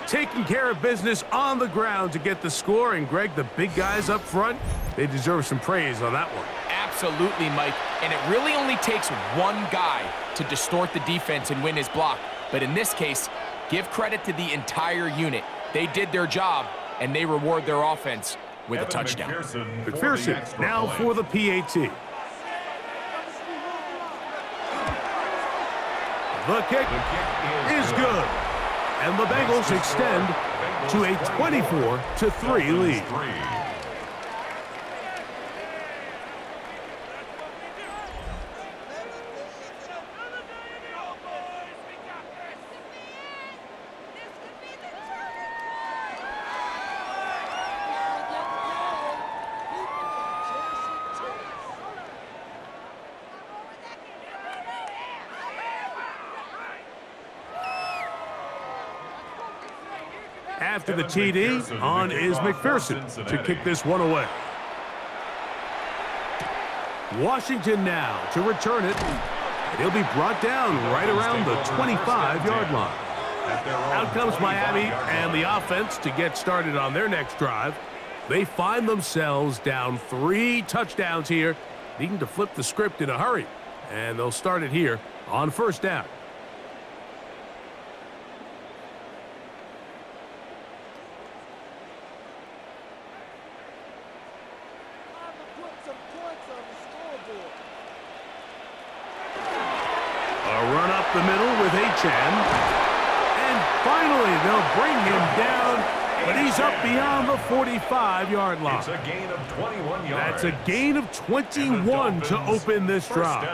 Taking care of business on the ground to get the score, and Greg, the big guys up front, they deserve some praise on that one. Absolutely, Mike, and it really only takes one guy to distort the defense and win his block. But in this case, give credit to the entire unit. They did their job, and they reward their offense with a touchdown. McPherson now for the PAT. The kick is good, and the Bengals extend to a 24-3 lead. After the TD, on is McPherson to kick this one away. Washington now to return it. He'll be brought down right around the 25-yard line. Out comes Miami and the offense to get started on their next drive. They find themselves down 3 touchdowns here, needing to flip the script in a hurry. And they'll start it here on first down. Run up the middle with Achane. And finally, they'll bring him down, but he's up beyond the 45-yard line. It's a gain of 21 yards. That's a gain of 21 to open this drive.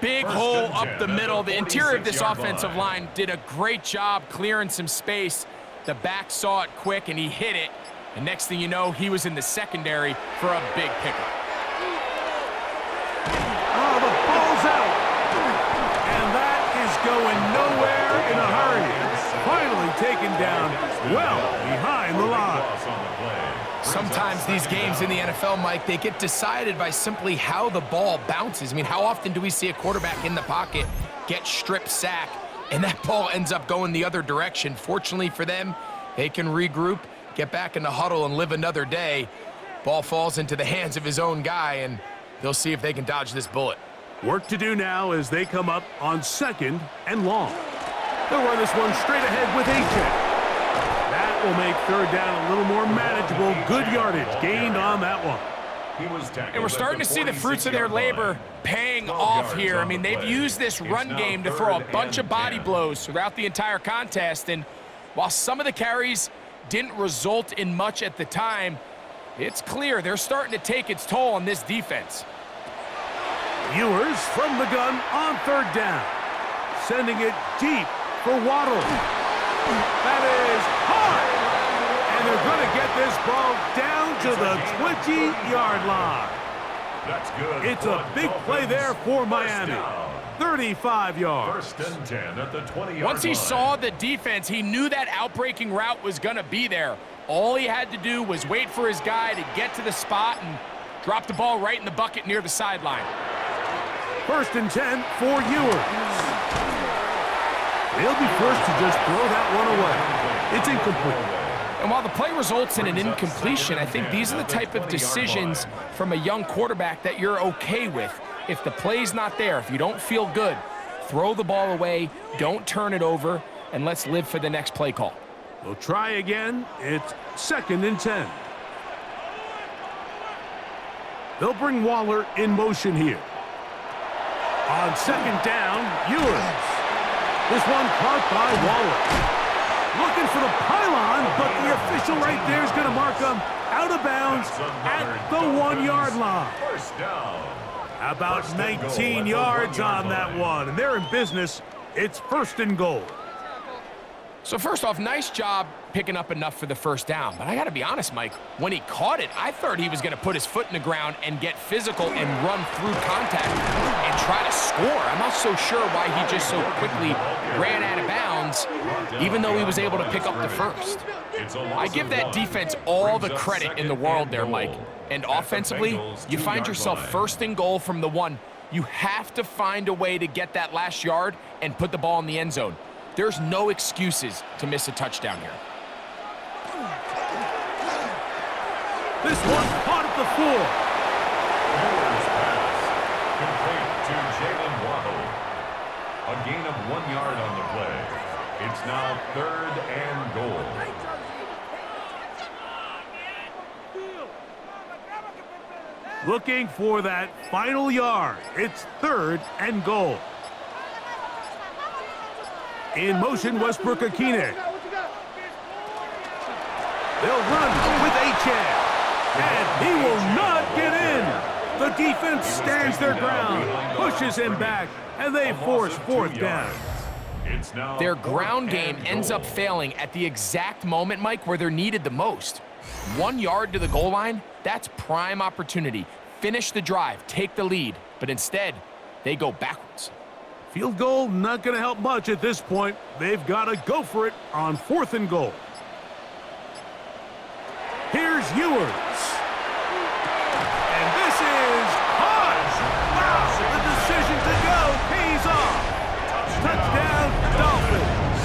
Big hole up the middle. The interior of this offensive line did a great job clearing some space. The back saw it quick, and he hit it. And next thing you know, he was in the secondary for a big pickup. Oh, the ball's out. Going nowhere in a hurry. Finally taken down well behind the line. Sometimes these games in the NFL, Mike, they get decided by simply how the ball bounces. I mean, how often do we see a quarterback in the pocket get strip sack and that ball ends up going the other direction? Fortunately for them, they can regroup, get back in the huddle, and live another day. Ball falls into the hands of his own guy, and they'll see if they can dodge this bullet. Work to do now as they come up on second and long. They'll run this one straight ahead with Achane. That will make third down a little more manageable. Good yardage gained on that one. And we're starting to see the fruits of their labor paying off here. I mean, they've used this run game to throw a bunch of body blows throughout the entire contest. And while some of the carries didn't result in much at the time, it's clear they're starting to take its toll on this defense. Ewers from the gun on third down. Sending it deep for Waddle. That is hard. And they're going to get this ball down to the 20-yard line. That's good. It's a big play there for Miami. 35 yards. First and 10 at the 20-yard line. Once he saw the defense, he knew that outbreaking route was going to be there. All he had to do was wait for his guy to get to the spot and drop the ball right in the bucket near the sideline. First and 10 for Ewers. They'll be first to just throw that one away. It's incomplete. And while the play results in an incompletion, I think these are the type of decisions from a young quarterback that you're okay with. If the play's not there, if you don't feel good, throw the ball away, don't turn it over, and let's live for the next play call. We'll try again. It's 2nd and 10. They'll bring Waller in motion here. On 2nd down, Ewers. This one caught by Waller. Looking for the pylon, but the official right there is going to mark him out of bounds at the 1-yard line. First down. About 19 yards on that one, and they're in business. It's 1st and goal. So first off, nice job picking up enough for the first down. But I got to be honest, Mike, when he caught it, I thought he was going to put his foot in the ground and get physical and run through contact and try to score. I'm not so sure why he just so quickly ran out of bounds, even though he was able to pick up the first. I give that defense all the credit in the world there, Mike. And offensively, you find yourself 1st and goal from the 1. You have to find a way to get that last yard and put the ball in the end zone. There's no excuses to miss a touchdown here. This one caught at the 4. Ewers pass. Complete to Jalen Waddle. A gain of 1 yard on the play. It's now 3rd and goal. Looking for that final yard. It's 3rd and goal. In motion, Westbrook-Akine. They'll run with Achane. And he will not get in. The defense stands their ground, pushes him back, and they force 4th down. Their ground game ends up failing at the exact moment, Mike, where they're needed the most. 1 yard to the goal line, that's prime opportunity. Finish the drive, take the lead, but instead, they go backwards. Field goal not going to help much at this point. They've got to go for it on 4th and goal. Here's Ewers. And this is hot. Wow, the decision to go pays off. Touchdown, Dolphins.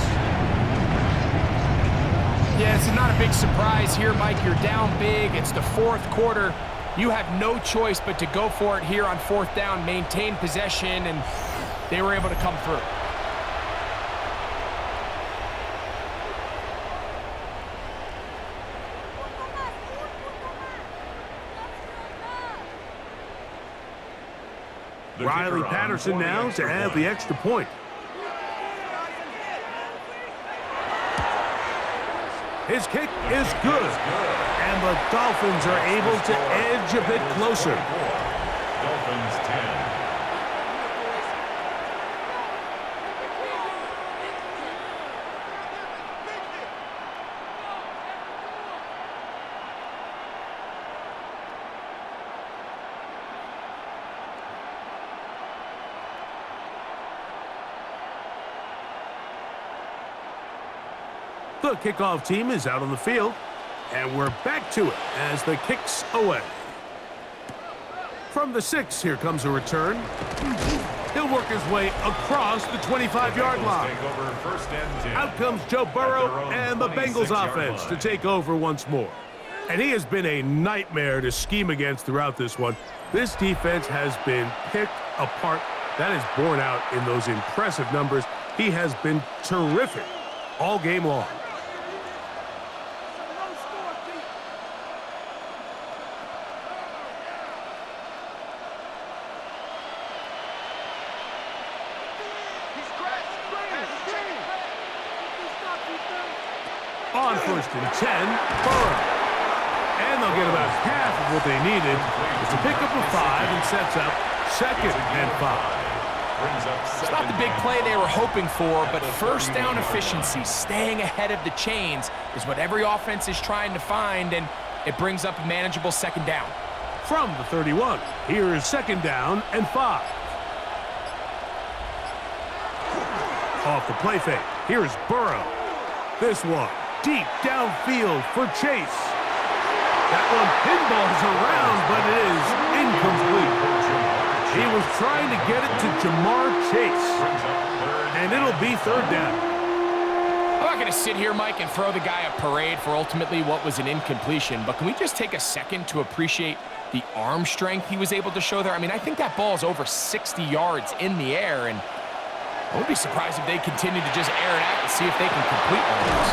Yeah, it's not a big surprise here, Mike. You're down big. It's the 4th quarter. You have no choice but to go for it here on 4th down, maintain possession, and they were able to come through. Riley Patterson now to add the extra point. His kick is good. And the Dolphins are able to edge a bit closer. Dolphins 10. The kickoff team is out on the field, and we're back to it as the kick's away. From the 6, here comes a return. He'll work his way across the 25-yard line. Out comes Joe Burrow and the Bengals offense to take over once more. And he has been a nightmare to scheme against throughout this one. This defense has been picked apart. That is borne out in those impressive numbers. He has been terrific all game long. On 1st and 10, Burrow. And they'll get about half of what they needed. It's a pickup of 5 and sets up 2nd and 5. It's not the big play they were hoping for, but 1st down efficiency, staying ahead of the chains, is what every offense is trying to find, and it brings up a manageable 2nd down. From the 31, here is 2nd down and 5. Off the play fake, here is Burrow. This one deep downfield for Chase. That one pinballs around, but it is incomplete. He was trying to get it to Jamar Chase. And it'll be 3rd down. I'm not going to sit here, Mike, and throw the guy a parade for ultimately what was an incompletion, but can we just take a second to appreciate the arm strength he was able to show there? I mean, I think that ball is over 60 yards in the air, and I wouldn't be surprised if they continue to just air it out and see if they can complete one of those.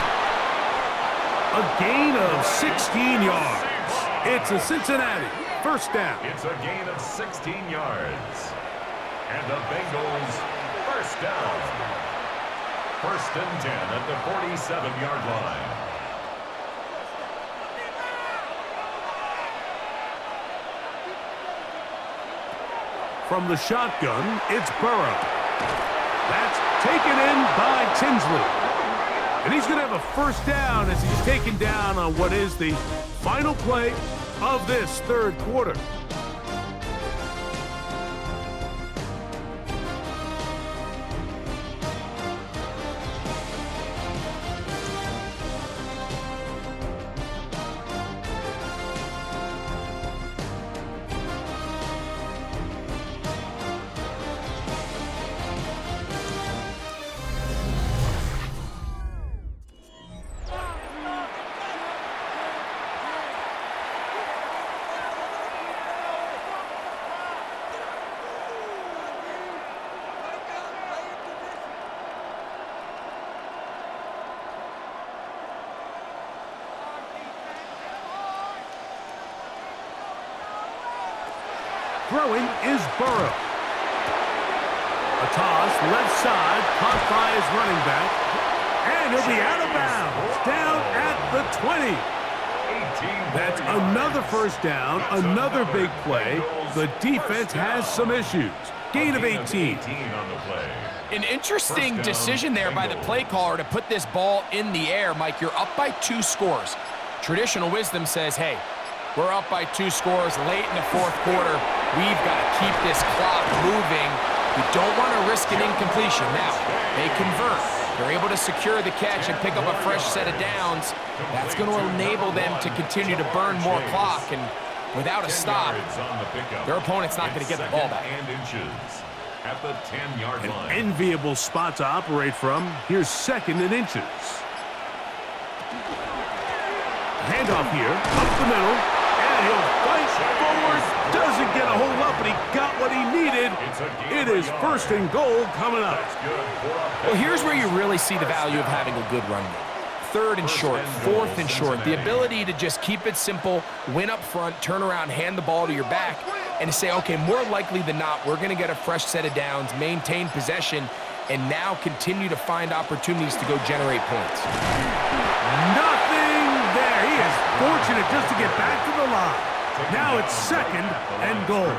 A gain of 16 yards. It's a Cincinnati first down. It's a gain of 16 yards. And the Bengals first down. First and 10 at the 47-yard line. From the shotgun, it's Burrow. That's taken in by Tinsley. And he's going to have a first down as he's taken down on what is the final play of this third quarter. Throwing is Burrow. A toss, left side, caught by his running back. And he'll be out of bounds, down at the 20. That's another first down, another big play. The defense has some issues. Gain of 18. An interesting decision there by the play caller to put this ball in the air. Mike, you're up by 2 scores. Traditional wisdom says, hey, we're up by 2 scores late in the fourth quarter. We've got to keep this clock moving. We don't want to risk an incompletion. Now, they convert. They're able to secure the catch and pick up a fresh set of downs. That's going to enable them to continue to burn more clock. And without a stop, their opponent's not going to get the ball back. At the 10-yard line. An enviable spot to operate from. Here's second and inches. Handoff here, up the middle, and he'll fight forward. Doesn't get a hold up, but he got what he needed. It is first and goal coming up. Well, here's where you really see the value of having a good run game. Third and short, fourth and short. The ability to just keep it simple, win up front, turn around, hand the ball to your back, and to say, okay, more likely than not, we're going to get a fresh set of downs, maintain possession, and now continue to find opportunities to go generate points. Nothing there. He is fortunate just to get back to the line. Now it's second and goal.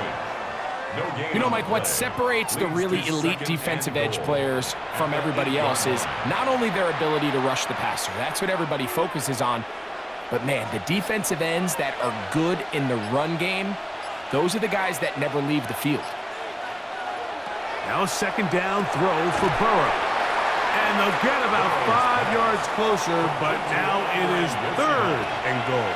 You know, Mike, what separates the really elite defensive edge players from everybody else is not only their ability to rush the passer. That's what everybody focuses on. But, man, the defensive ends that are good in the run game, those are the guys that never leave the field. Now second down throw for Burrow. And they'll get about 5 yards closer, but now it is third and goal.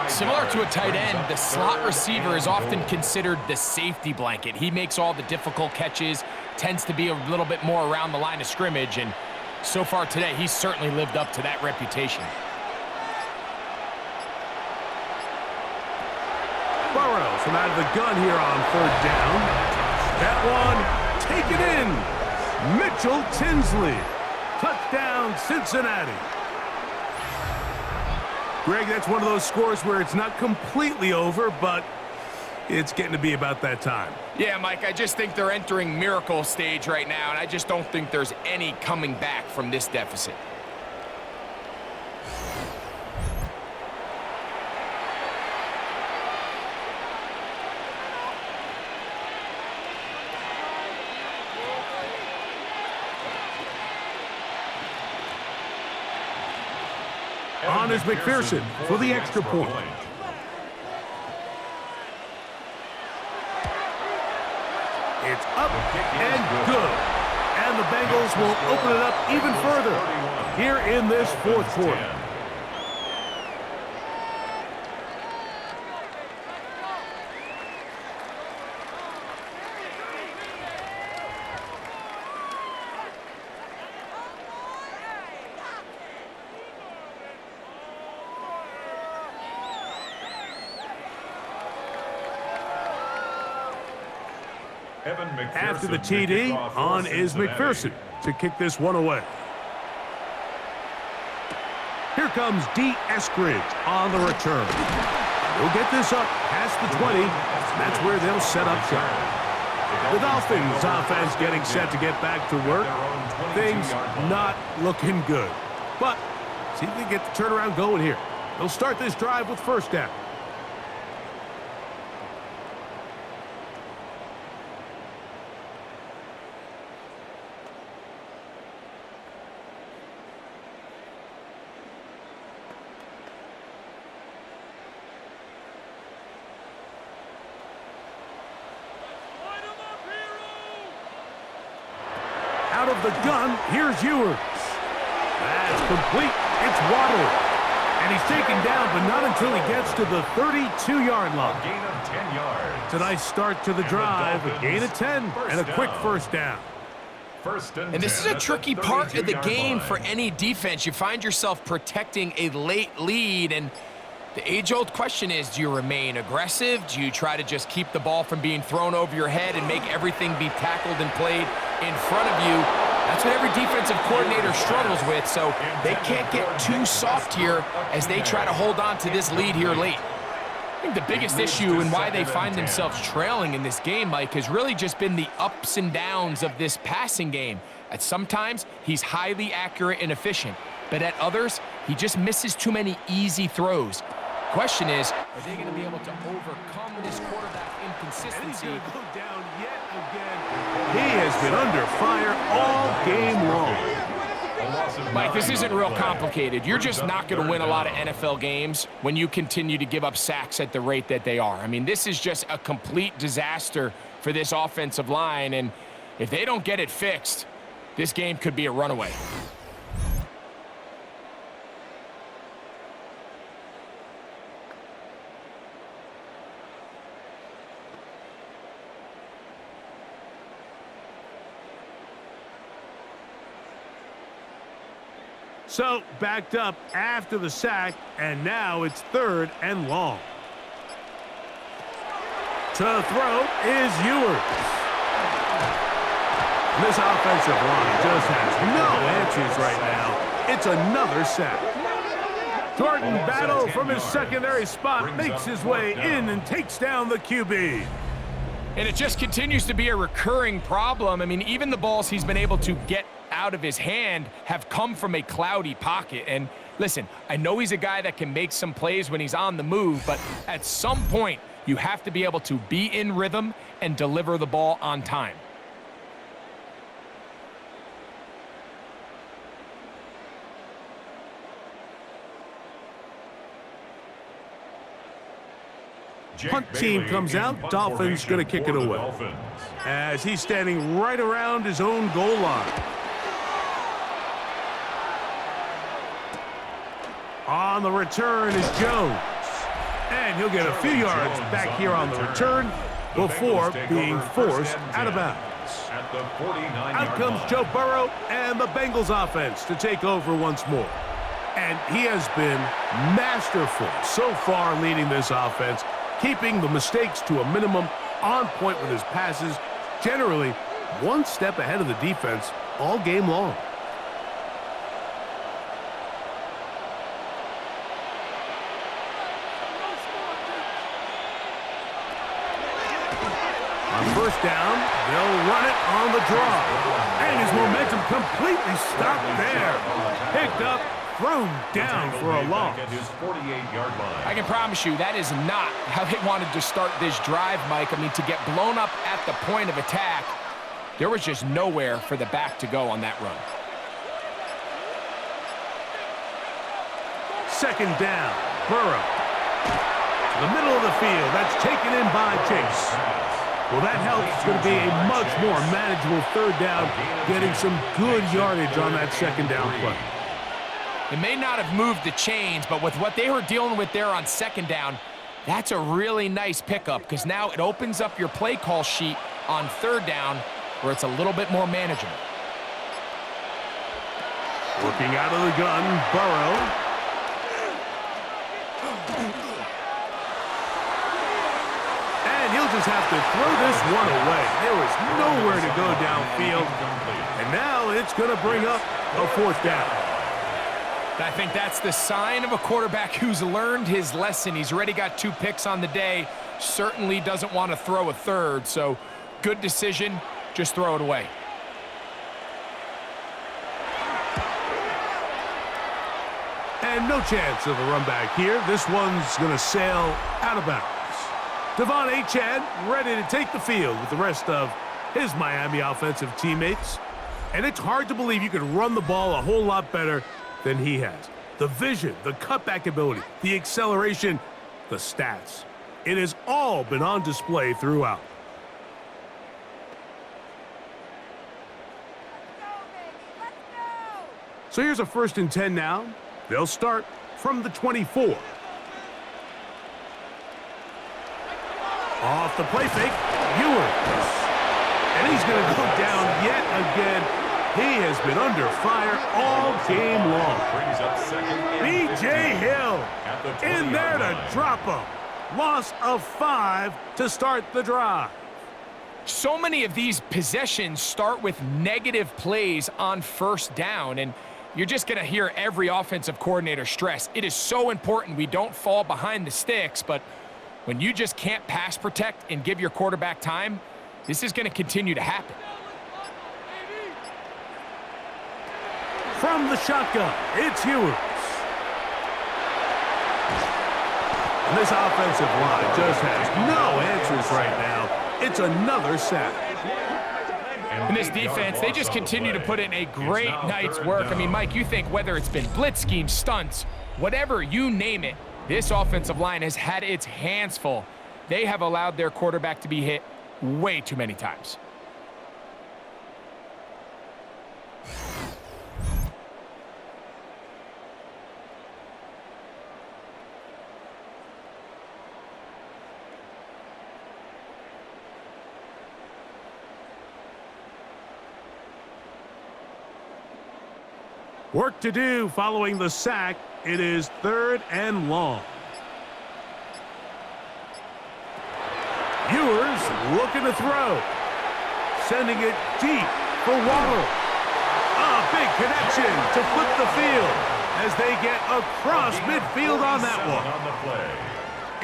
Similar to a tight end, the slot receiver is often considered the safety blanket. He makes all the difficult catches, tends to be a little bit more around the line of scrimmage, and so far today, he's certainly lived up to that reputation. Burrow from out of the gun here on third down. That one taken in. Mitchell Tinsley. Touchdown, Cincinnati. Greg, that's one of those scores where it's not completely over, but it's getting to be about that time. Yeah, Mike, I just think they're entering miracle stage right now, and I just don't think there's any coming back from this deficit. On is McPherson for the extra point. It's up and good. And the Bengals will open it up even further here in this fourth quarter. After the TD, on is McPherson to kick this one away. Here comes D. Eskridge on the return. He'll get this up past the 20. That's where they'll set up shop. The Dolphins offense getting set to get back to work. Things not looking good. But see if they get the turnaround going here. They'll start this drive with first down. Out of the gun, here's Ewers. That's complete. It's Waddle. And he's taken down, but not until he gets to the 32-yard line. A gain of 10 yards. It's a nice start to the drive. A gain of 10 and a quick first down. And this is a tricky part of the game for any defense. You find yourself protecting a late lead, and the age-old question is, do you remain aggressive? Do you try to just keep the ball from being thrown over your head and make everything be tackled and played in front of you? That's what every defensive coordinator struggles with, so they can't get too soft here as they try to hold on to this lead here late. I think the biggest issue and why they find themselves trailing in this game, Mike, has really just been the ups and downs of this passing game. At sometimes, he's highly accurate and efficient, but at others, he just misses too many easy throws. Question is, are they going to be able to overcome this quarterback inconsistency? And he's going to go down yet again. He has been under fire all game long. Mike, this isn't real complicated. You're just not going to win a lot of NFL games when you continue to give up sacks at the rate that they are. I mean, this is just a complete disaster for this offensive line, and if they don't get it fixed, this game could be a runaway. So, backed up after the sack, and now it's 3rd and long. To throw is Ewers. This offensive line just has no answers right now. It's another sack. Jordan Battle from his secondary spot makes his way in and takes down the QB. And it just continues to be a recurring problem. I mean, even the balls he's been able to get out of his hand have come from a cloudy pocket. And listen, I know he's a guy that can make some plays when he's on the move, but at some point, you have to be able to be in rhythm and deliver the ball on time. Punt team comes out. Dolphins going to kick it away. As he's standing right around his own goal line. On the return is Jones. And he'll get a few yards back here on the return before being forced out of bounds. Out comes Joe Burrow and the Bengals offense to take over once more. And he has been masterful so far leading this offense, keeping the mistakes to a minimum, on point with his passes, generally one step ahead of the defense all game long. On first down, they'll run it on the draw. And his momentum completely stopped there. Picked up, thrown down for a loss. I can promise you that is not how they wanted to start this drive, Mike. I mean, to get blown up at the point of attack, there was just nowhere for the back to go on that run. Second down, Burrow. To the middle of the field, that's taken in by Chase. Well, that helps. It's going to be a much more manageable third down, getting some good yardage on that second down play. It may not have moved the chains, but with what they were dealing with there on second down, that's a really nice pickup because now it opens up your play call sheet on third down where it's a little bit more manageable. Working out of the gun, Burrow. And he'll just have to throw this one away. There was nowhere to go downfield. And now it's going to bring up a 4th down. I think that's the sign of a quarterback who's learned his lesson. He's already got 2 picks on the day. Certainly doesn't want to throw a 3rd. So good decision. Just throw it away. And no chance of a run back here. This one's going to sail out of bounds. Devon Achane ready to take the field with the rest of his Miami offensive teammates. And it's hard to believe you could run the ball a whole lot better than he has. The vision, the cutback ability, the acceleration, the stats. It has all been on display throughout. So here's a 1st and 10 now. They'll start from the 24. Off the play fake, Ewers. And he's going to go down yet again. He has been under fire all game long. B.J. Hill in there to drop him. Loss of 5 to start the drive. So many of these possessions start with negative plays on 1st down, and you're just going to hear every offensive coordinator stress. It is so important we don't fall behind the sticks, but when you just can't pass protect and give your quarterback time, this is going to continue to happen. From the shotgun, it's Ewers. And this offensive line just has no answers right now. It's another sack. And this defense, they just continue to put in a great night's work. I mean, Mike, you think whether it's been blitz schemes, stunts, whatever you name it, this offensive line has had its hands full. They have allowed their quarterback to be hit way too many times. Work to do following the sack. It is 3rd and long. Ewers looking to throw. Sending it deep for Waddle. A big connection to flip the field as they get across midfield on that one.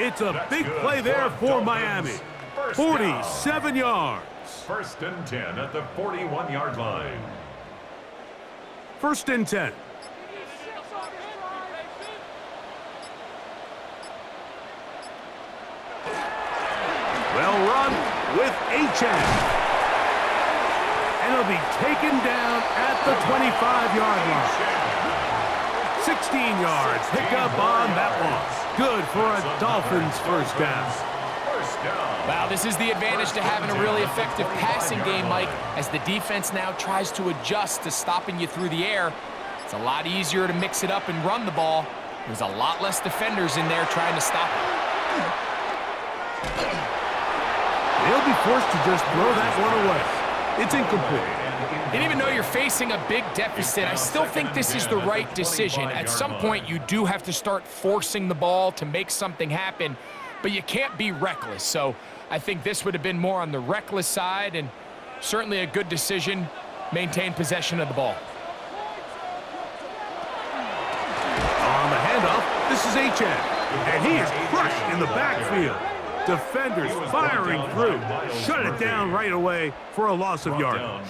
It's a big play there for Miami. 47 yards. 1st and 10 at the 41-yard line. 1st and 10. Well run with Achane. And it'll be taken down at the 25-yard line. 16 yards. Pick up on that one. Good for a Dolphins 1st down. Wow, this is the advantage to having a really effective passing game, Mike, as the defense now tries to adjust to stopping you through the air. It's a lot easier to mix it up and run the ball. There's a lot less defenders in there trying to stop it. They'll be forced to just throw that one away. It's incomplete. And even though you're facing a big deficit, I still think this is the right decision. At some point, you do have to start forcing the ball to make something happen, but you can't be reckless. So I think this would have been more on the reckless side, and certainly a good decision. Maintain possession of the ball. On the handoff, this is Achane, and he is crushed in the backfield. Defenders firing through. Shut it down right away for a loss of yardage.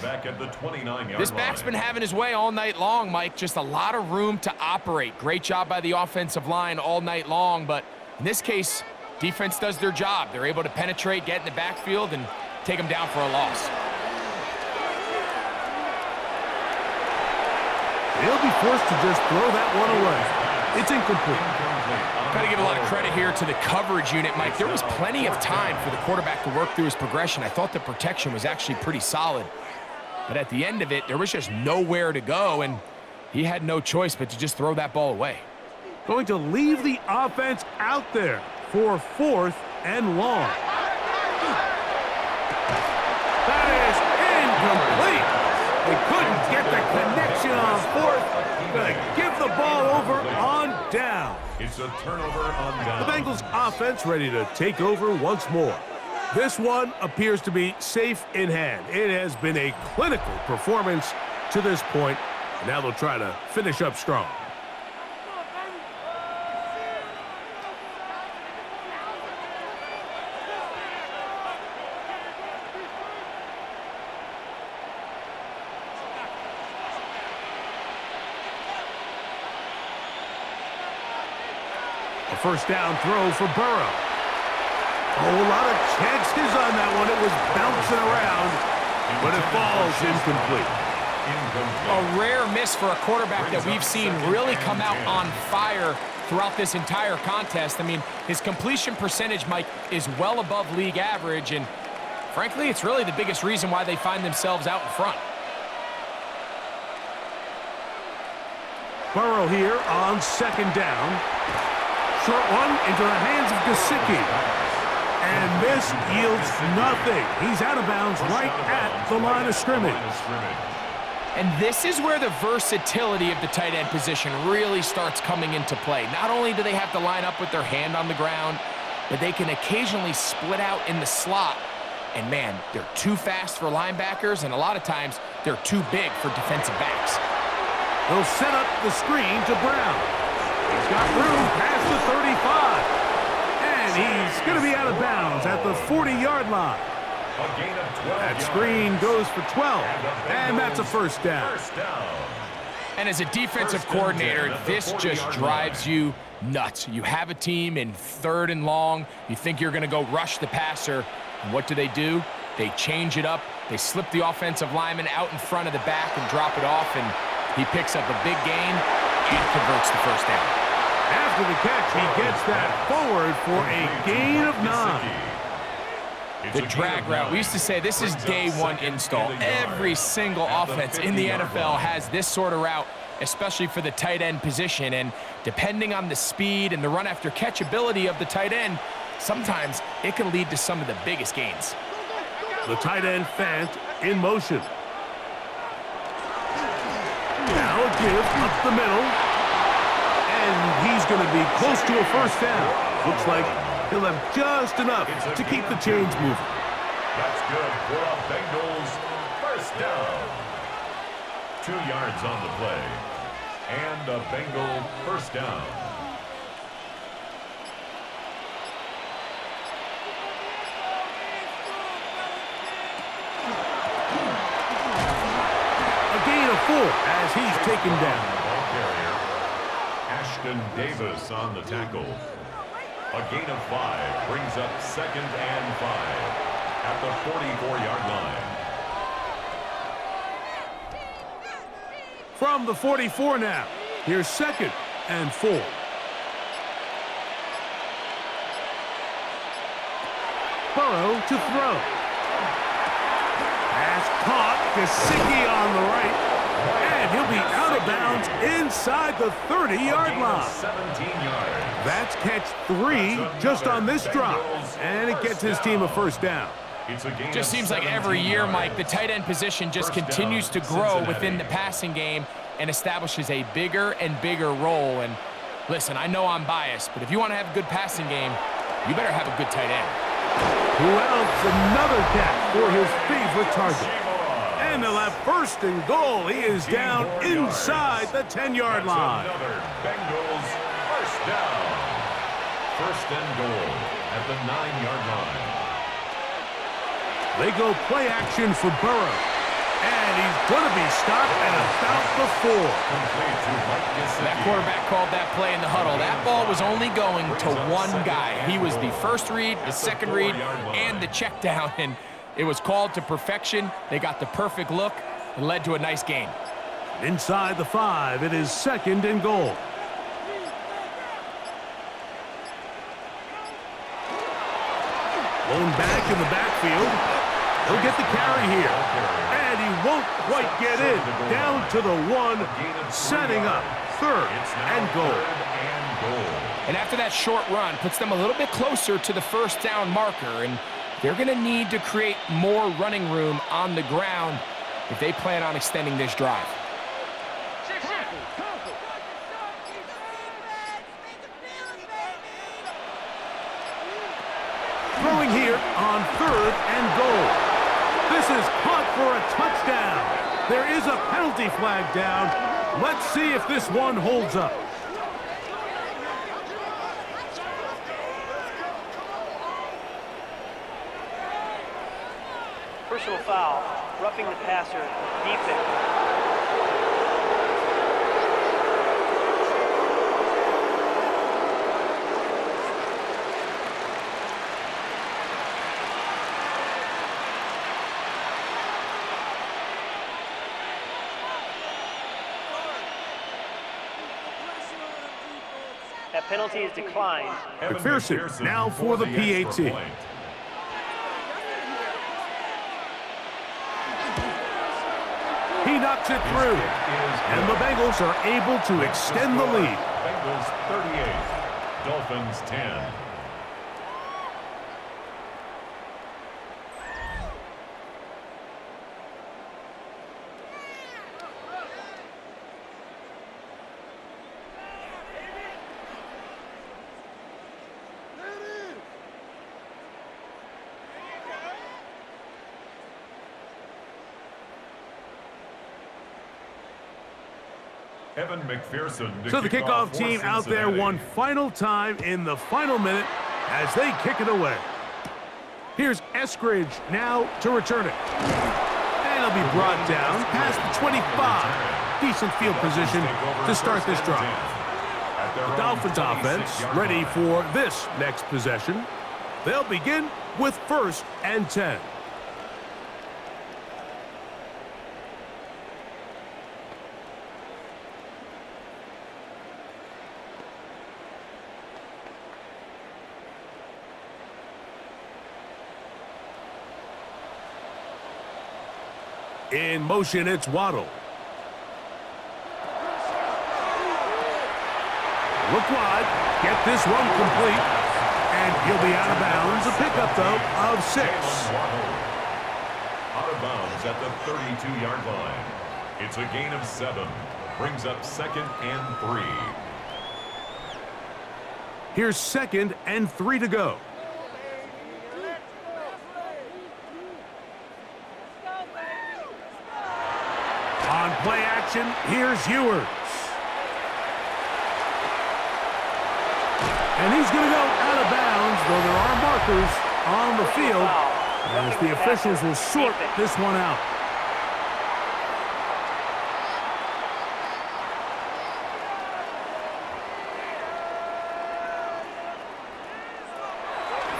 This back's been having his way all night long, Mike. Just a lot of room to operate. Great job by the offensive line all night long, but in this case, defense does their job. They're able to penetrate, get in the backfield, and take them down for a loss. They'll be forced to just throw that one away. It's incomplete. Got to give a lot of credit here to the coverage unit, Mike. There was plenty of time for the quarterback to work through his progression. I thought the protection was actually pretty solid. But at the end of it, there was just nowhere to go, and he had no choice but to just throw that ball away. Going to leave the offense out there for 4th and long. That is incomplete. They couldn't get the connection on 4th. Gonna give the ball over on down. It's a turnover on down. The Bengals offense ready to take over once more. This one appears to be safe in hand. It has been a clinical performance to this point. Now they'll try to finish up strong. A first down throw for Burrow. Oh, a lot of chances on that one. It was bouncing around, but it falls incomplete. A rare miss for a quarterback that we've seen really come out on fire throughout this entire contest. I mean, his completion percentage, Mike, is well above league average, and frankly, it's really the biggest reason why they find themselves out in front. Burrow here on second down. Short one into the hands of Gesicki. And this yields nothing. He's out of bounds right at the line of scrimmage. And this is where the versatility of the tight end position really starts coming into play. Not only do they have to line up with their hand on the ground, but they can occasionally split out in the slot. And man, they're too fast for linebackers, and a lot of times they're too big for defensive backs. They'll set up the screen to Brown. He's got room past the 35. And he's going to be out of bounds at the 40-yard line. That screen goes for 12, and that's a first down. And as a defensive coordinator, this just drives you nuts. You have a team in 3rd and long. You think you're going to go rush the passer. And what do? They change it up. They slip the offensive lineman out in front of the back and drop it off, and he picks up a big gain and converts the first down. After the catch, he gets that forward for a gain of 9. The drag route. We used to say this is day one install. Every single offense in the NFL has this sort of route, especially for the tight end position. And depending on the speed and the run after catch ability of the tight end, sometimes it can lead to some of the biggest gains. The tight end Fant in motion. Now a give up the middle. And he's going to be close to a first down. Looks like he'll have just enough to keep the chains moving. That's good for a Bengals first down. 2 yards on the play. And a Bengal first down. A gain of 4 as he's taken down. Davis on the tackle. A gain of 5 brings up 2nd and 5 at the 44-yard line. From the 44 now, here's 2nd and 4. Burrow to throw. Pass caught. Gesicki on the right. And he'll be out of bounds inside the 30-yard line. 17 yards. That's catch 3 just on this drop. And it gets his team a first down. Just seems like every year, Mike, the tight end position just continues to grow within the passing game and establishes a bigger and bigger role. And listen, I know I'm biased, but if you want to have a good passing game, you better have a good tight end. Who else? Another catch for his favorite target. And they'll have 1st and goal. He is down inside the 10-yard line. Another Bengals first down. 1st and goal at the 9-yard line. They go play action for Burrow. And he's going to be stopped at about the 4. That quarterback called that play in the huddle. That ball was only going to one guy. He was the first read, the second read, and the check down. And it was called to perfection. They got the perfect look and led to a nice gain. Inside the 5, it is 2nd and goal. Blown back in the backfield. He'll get the carry here. And he won't quite get in. Down to the 1, setting up 3rd and goal. And after that short run, puts them a little bit closer to the first down marker. And they're going to need to create more running room on the ground if they plan on extending this drive. Throwing here on There is a penalty flag down. Let's see if this one holds up. Personal foul, roughing the passer, defense. That penalty is declined. McPherson now for the PAT. He knocks it through, and the Bengals are able to extend the lead. Bengals 38, Dolphins 10. Evan McPherson. So the kickoff team out there one final time in the final minute as they kick it away. Here's Eskridge now to return it. And it'll be brought down past the 25. Decent field position to start this drive. The Dolphins offense ready for this next possession. They'll begin with 1st and 10. In motion, it's Waddle. Look wide, get this one complete, and he'll be out of bounds. A pickup, though, of 6. Out of bounds at the 32-yard line. It's a gain of 7. Brings up 2nd and 3. Here's 2nd and 3 to go. On play action, here's Ewers. And he's going to go out of bounds, though there are markers on the field, as the officials will sort this one out.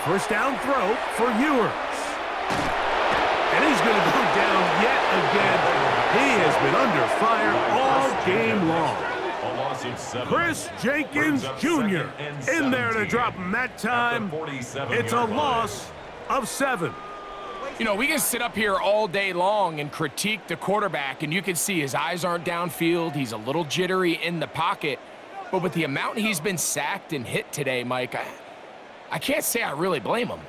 First down throw for Ewers. And he's going to go down yet again. He has been under fire all game long. A loss of 7. Chris Jenkins Jr. in there to drop him that time. It's a loss of 7. You know, we can sit up here all day long and critique the quarterback, and you can see his eyes aren't downfield. He's a little jittery in the pocket. But with the amount he's been sacked and hit today, Mike, I can't say I really blame him.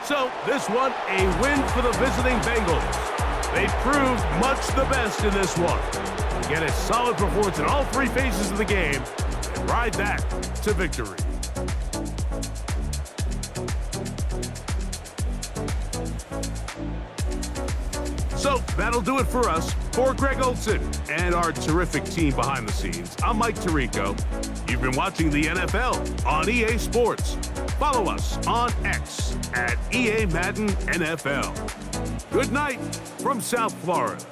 So this one, a win for the visiting Bengals. They proved much the best in this one. Get a solid performance in all 3 phases of the game and ride that to victory. So that'll do it for us. For Greg Olson and our terrific team behind the scenes, I'm Mike Tirico. You've been watching the NFL on EA Sports. Follow us on X at EA Madden NFL. Good night from South Florida.